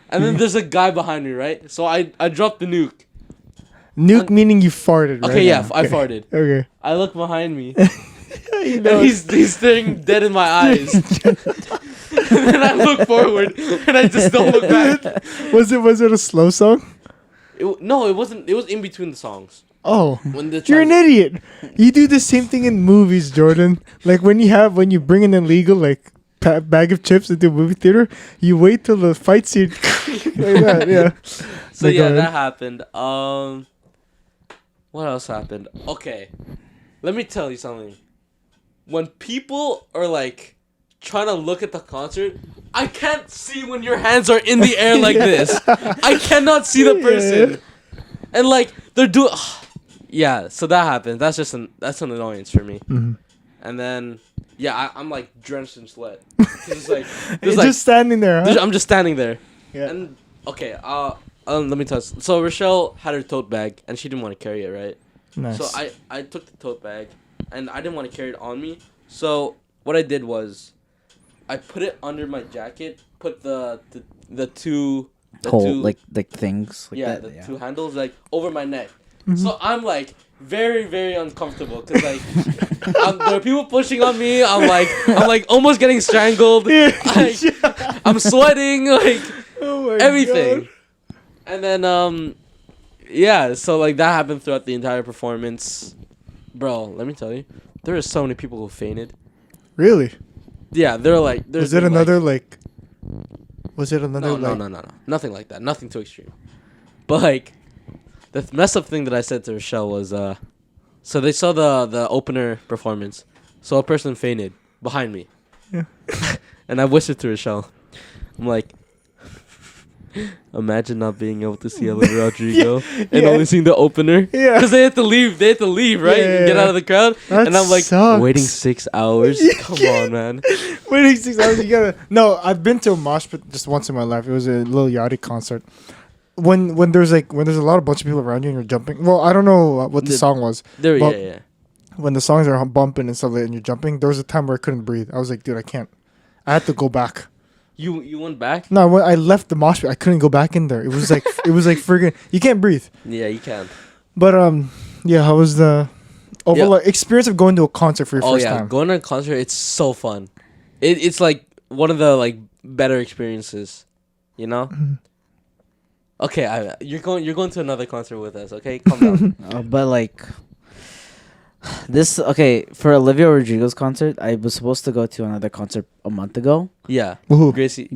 and then there's a guy behind me, right? So I dropped the nuke. Nuke meaning you farted, right? Okay, yeah, I farted. Okay. I look behind me. And he's staring dead in my eyes. And then I look forward and I just don't look back. Was it a slow song? No, it wasn't. It was in between the songs. Oh, you're an idiot. You do the same thing in movies, Jordan. Like when you bring an illegal like bag of chips into a movie theater, you wait till the fight scene like that. Yeah. So yeah, that happened. What else happened? Okay, let me tell you something. When people are like trying to look at the concert, I can't see when your hands are in the air like this. I cannot see the person, and like they're doing. Yeah, so that happened. That's an annoyance for me. Mm-hmm. And then I'm like drenched in sweat. It's like just standing there. Huh? I'm just standing there. Yeah. And okay, let me tell you. So Rochelle had her tote bag and she didn't want to carry it, right? Nice. So I took the tote bag and I didn't want to carry it on me. So what I did was I put it under my jacket, put the two things like that. The two handles like over my neck. Mm-hmm. So I'm like very, very uncomfortable because like there are people pushing on me. I'm like almost getting strangled. I'm sweating like everything. God. And then so like that happened throughout the entire performance. Bro, let me tell you, there are so many people who fainted. Really? Yeah, they're like. Was it another like? Was it another No, nothing like that. Nothing too extreme. But like, the messed up thing that I said to Rochelle was so they saw the opener performance. So a person fainted behind me. Yeah. And I whispered to Rochelle, I'm like, imagine not being able to see Olivia Rodrigo and only seeing the opener. Yeah. Because they had to leave, right? Yeah. And get out of the crowd. That and I'm like, sucks. waiting 6 hours? Come on, man. Waiting 6 hours, you gotta. No, I've been to a mosh pit just once in my life. It was a Lil Yachty concert. When there's a lot of bunch of people around you and you're jumping. Well, I don't know what the song was. Yeah. When the songs are bumping and stuff like that and you're jumping, there was a time where I couldn't breathe. I was like, dude, I can't. I had to go back. You went back? No, when I left the mosh pit, I couldn't go back in there. It was like friggin'. You can't breathe. Yeah, you can. But yeah, how was the overall experience of going to a concert for your first time? Going to a concert, it's so fun. It's like one of the like better experiences, you know. Okay, you're going to another concert with us. Okay, calm down. But like this, for Olivia Rodrigo's concert, I was supposed to go to another concert a month ago. Yeah, Woohoo. Gracie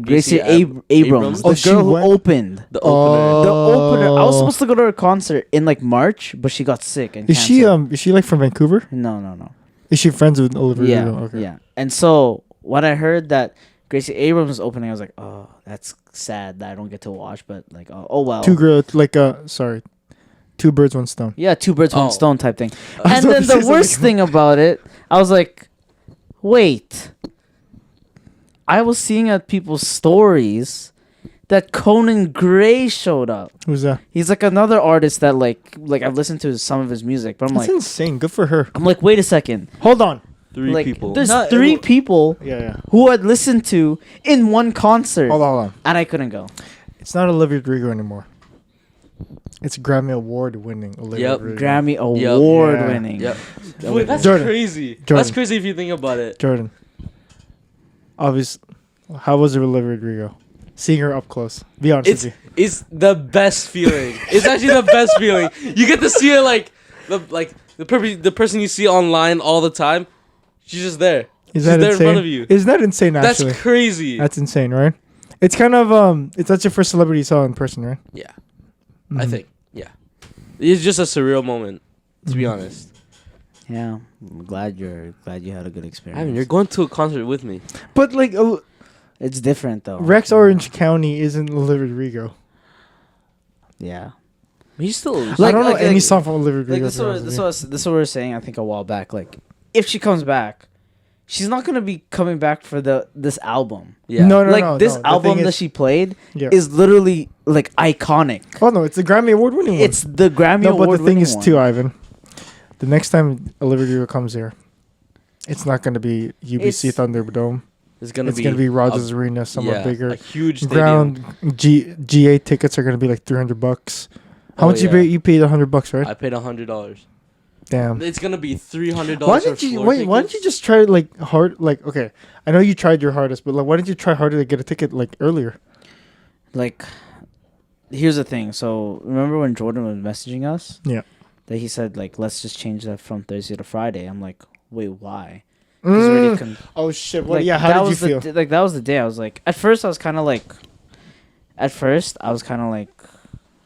Abrams, the she girl who went? opened. the opener. The opener. I was supposed to go to her concert in like March, but she got sick and Is she canceled. is she like from Vancouver? No. Is she friends with Olivia? Yeah, Rodrigo? Okay. yeah. And so when I heard that Gracie Abrams was opening, I was like, oh, that's sad that I don't get to watch. But like, oh well. Two birds, one stone. Yeah, two birds, one Oh. stone type thing. I And was about then to say the worst something. thing about it, I was like, wait. I was seeing at people's stories that Conan Gray showed up. Who's that? He's like another artist that like I've listened to some of his music, but That's insane. Good for her. I'm like, wait a second. Hold on. Three Like, people. there's Not- 3 people Yeah. who I'd listened to in one concert, Hold on. and I couldn't go. It's not Olivia Rodrigo anymore. It's Grammy Award winning Olivia Yep. Rodrigo. Grammy Award Yeah. winning. Yep. Wait, that's Jordan. crazy. Jordan. That's crazy if you think about it. Jordan. Obviously, how was it with Olivia Rodrigo? Seeing her up close. Be honest with you. It's the best feeling. It's actually the best feeling. You get to see her the person you see online all the time. She's just there. Is She's that there insane? in front of you. Isn't that insane? Actually, That's crazy. that's insane, right? It's kind of that's your first celebrity you saw in person, right? Yeah, I think. Yeah, it's just a surreal moment, to be honest. Yeah, I'm glad you had a good experience. I mean, you're going to a concert with me. But like It's different though. Rex Orange County isn't Olivia Rodrigo. Yeah. He's still. I don't know any song from Olivia Rodrigo. Like this is what we were saying I think a while back. Like if she comes back, she's not gonna be coming back for this album. Yeah. No, This The album thing that is- she played Yeah. is literally like iconic. Oh no, it's the Grammy Award winning one. It's the Grammy No, but Award the thing is one. too, Ivan. The next time Olivia Rodrigo comes here, it's not going to be UBC It's- Thunderdome. It's gonna be Rogers Arena, somewhat yeah, bigger. a huge stadium. Ground GA tickets are going to be like $300. How Oh, much you yeah. pay? You paid $100, right? I paid $100. Damn. It's gonna be $300. Why for didn't you floor wait? Why didn't you tickets. just try like hard? Like okay, I know you tried your hardest, but like why didn't you try harder to get a ticket like earlier? Like, here's the thing. So remember when Jordan was messaging us? Yeah. That he said like, let's just change that from Thursday to Friday. I'm like, wait, why? 'Cause already Oh shit! What? like, Yeah. that How did you was the feel? d- like that was the day I was like, at first I was kind of like,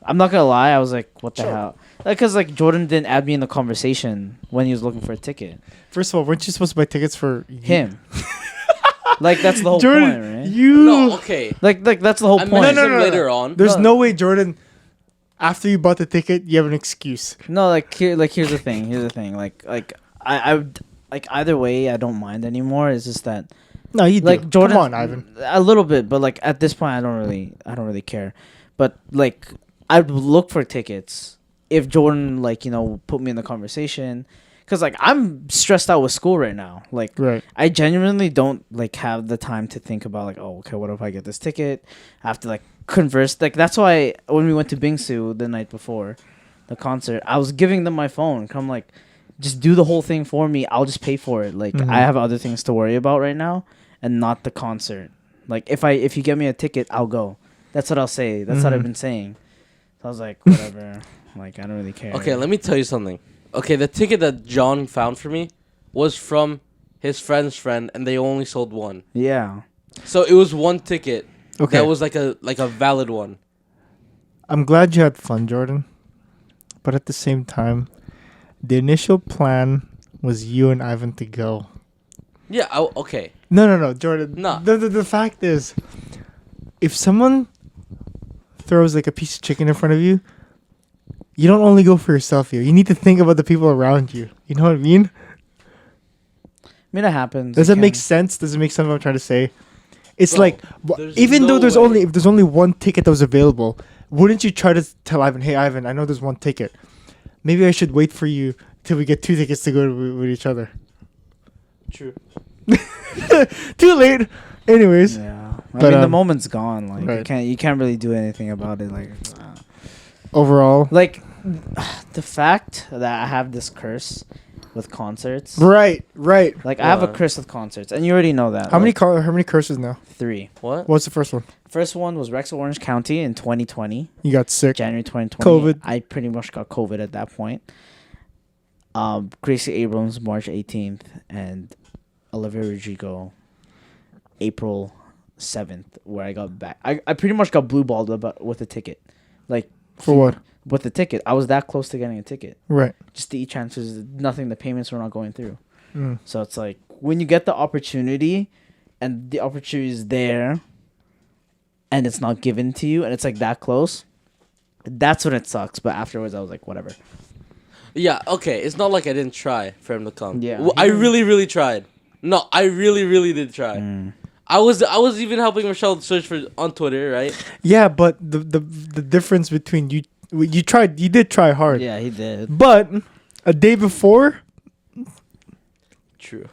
I'm not gonna lie, I was like, what the Sure. hell? Like, cause like Jordan didn't add me in the conversation when he was looking for a ticket. First of all, weren't you supposed to buy tickets for Him. Like that's the whole Jordan, point, right? you. No, okay. Like that's the whole I point. mentioned No, no, no, later on. There's No. no way, Jordan. After you bought the ticket, you have an excuse. No, here's the thing. Like I like either way, I don't mind anymore. It's just that No, you do. like Jordan, Come on, Ivan. a little bit, but like at this point, I don't really care. But like I'd look for tickets if Jordan put me in the conversation, because like I'm stressed out with school right now. Like Right. I genuinely don't like have the time to think about like, oh, okay, what if I get this ticket? I have to like converse. Like that's why when we went to Bingsu the night before the concert, I was giving them my phone. I'm like, just do the whole thing for me. I'll just pay for it. Like Mhm. I have other things to worry about right now, and not the concert. Like if you get me a ticket, I'll go. That's what I'll say. That's what I've Mhm. been saying. So I was like, whatever. Like I don't really care. Okay, let me tell you something. Okay, the ticket that John found for me was from his friend's friend, and they only sold one. Yeah. So it was one ticket. Okay. That was like a valid one. I'm glad you had fun, Jordan. But at the same time, the initial plan was you and Ivan to go. Yeah. Okay. No, Jordan. No. The fact is, if someone throws like a piece of chicken in front of you, you don't only go for yourself here. You need to think about the people around you. You know what I mean? I mean, it happens. Does that make sense? Does it make sense what I'm trying to say? It's Bro, like, even no though there's way. if there's only one ticket that was available, wouldn't you try to tell Ivan, hey, Ivan, I know there's one ticket. Maybe I should wait for you till we get 2 tickets to go with each other. True. Too late. Anyways. Yeah. I But, mean, the moment's gone. Like right. you can't really do anything about it. Like, Overall. like the fact that I have this curse with concerts. Right. Like I have a What? curse with concerts, and you already know that. How like, many curses now? 3. What? What's the first one? First one was Rex Orange County in 2020, You got sick. January 2020. COVID. I pretty much got COVID at that point. Gracie Abrams March 18th, and Olivia Rodrigo April 7th, where I got back. I pretty much got blue balled with a ticket, like For what? with the ticket. I was that close to getting a ticket. Right. Just the e-transfers, nothing. The payments were not going through. Mm. So it's like when you get the opportunity, and the opportunity is there, and it's not given to you, and it's like that close. That's when it sucks. But afterwards, I was like, whatever. Yeah. Okay. It's not like I didn't try for him to come. Yeah. Well, I really tried. No, I really did try. I was even helping Michelle search for on Twitter, right? Yeah, but the difference between you did try hard. Yeah, he did. But a day before. True.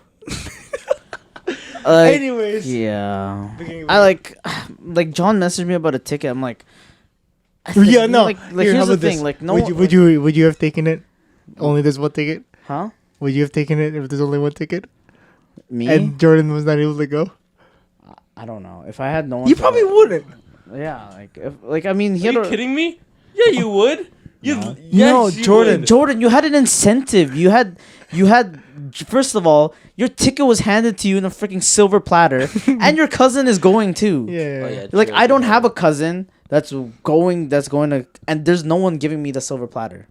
Anyways. Yeah. I like John messaged me about a ticket. I'm like, Yeah, no. Like Here, how here's the about thing. this? Like no. Would you have taken it? Only there's one ticket. Huh? Would you have taken it if there's only one ticket? Me? And Jordan was not able to go. I don't know. If I had no one. You to probably go- wouldn't. Yeah. I mean, he Are had you kidding me? Yeah, you would. You, No. yes, No, you Jordan. would. Jordan, you had an incentive. You had. First of all, your ticket was handed to you in a freaking silver platter, and your cousin is going too. Yeah. Oh, yeah, Like true, I don't true. have a cousin that's going to, and there's no one giving me the silver platter.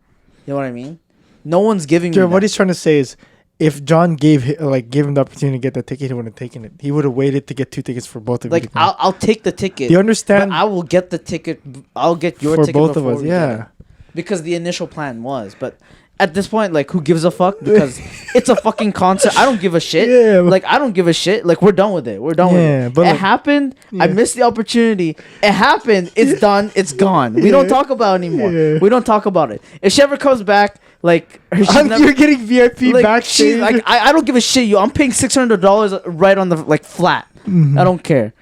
You know what I mean? No one's giving Jordan, me. what That. he's trying to say is, if John gave him the opportunity to get the ticket, he wouldn't have taken it. He would have waited to get 2 tickets for both of you. Like to come. I'll take the ticket. Do you But understand? I will get the ticket. I'll get your for ticket both of before us, we get yeah. it. Because the initial plan was, but at this point, like, who gives a fuck? Because it's a fucking concert. I don't give a shit. Yeah, but- Like, I don't give a shit. Like, we're done with it. We're done with Yeah, it. but It like- happened. I Yeah. missed the opportunity. It happened. It's done. It's gone. We don't Yeah. talk about it anymore. Yeah. We don't talk about it. If she ever comes back, like, she's never, You're getting VIP like, backstage. she's like, I don't give a shit. I'm paying $600 right on the like flat. Mhm. I don't care.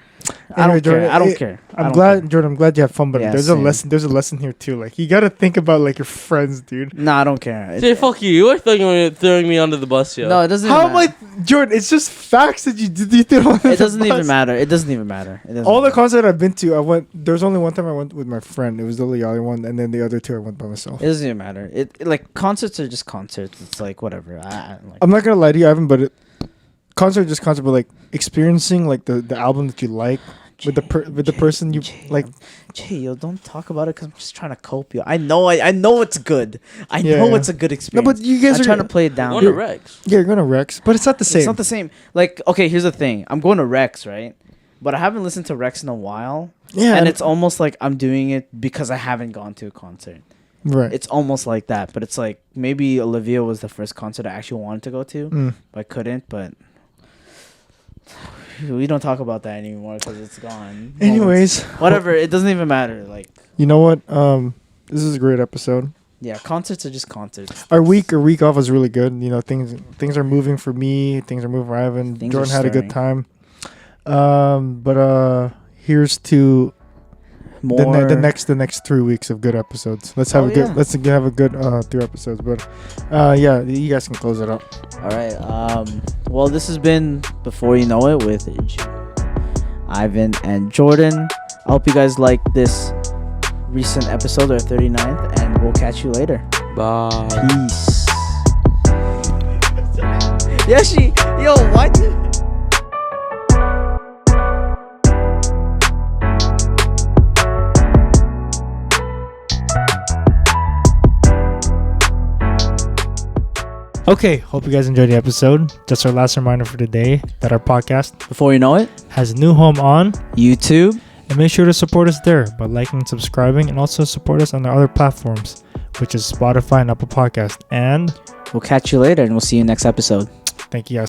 I Anyway, don't care. Jordan, I don't care. I I'm don't glad, care. Jordan. I'm glad you have fun, but Yeah, there's same. a lesson. There's a lesson here too. Like you gotta think about like your friends, dude. Nah, I don't care. Say fuck you. You are throwing me under the bus, yo. No, it doesn't. How even am I, Jordan? It's just facts that you did. It doesn't even matter. It doesn't even matter. It doesn't All the matter. concerts I've been to, I went. There's only one time I went with my friend. It was the Liali one, and then the other 2 I went by myself. It doesn't even matter. Like concerts are just concerts. It's like whatever. Like, I'm not gonna lie to you, Ivan, but concert just concert, but like experiencing like the album that you like with the person you like. Jay, yo, don't talk about it because I'm just trying to cope, yo. I know it's good. I know Yeah. it's a good No, experience. but you guys I'm are trying to play it down. One to Rex. Yeah, you're gonna Rex, but it's not the same. It's not the same. Like, okay, here's the thing. I'm going to Rex, right? But I haven't listened to Rex in a while. Yeah, And it's almost like I'm doing it because I haven't gone to a concert. right. It's almost like that. But it's like maybe Olivia was the first concert I actually wanted to go to. Mm. But I couldn't. But we don't talk about that anymore because it's gone. Anyways, Whatever. It doesn't even matter. Like, you know what? This is a great episode. yeah, concerts are just concerts. Our week off was really good. You know, things are moving for me. Things are moving for Ivan. Things Jordan are had a good stirring. time. But here's to More. the next 3 weeks of good episodes. Let's have Oh, a good yeah. let's have a good 3 episodes. But yeah, you guys can close it up. All right. Well, this has been Before You Know It with Ivan and Jordan. I hope you guys like this recent episode, our 39th, and we'll catch you later. Bye. Peace. Yeah, yo, what? Okay, hope you guys enjoyed the episode. Just our last reminder for today that our podcast Before you know it, has a new home on YouTube. and make sure to support us there by liking and subscribing, and also support us on our other platforms, which is Spotify and Apple Podcast. And We'll catch you later, and we'll see you next episode. thank you guys.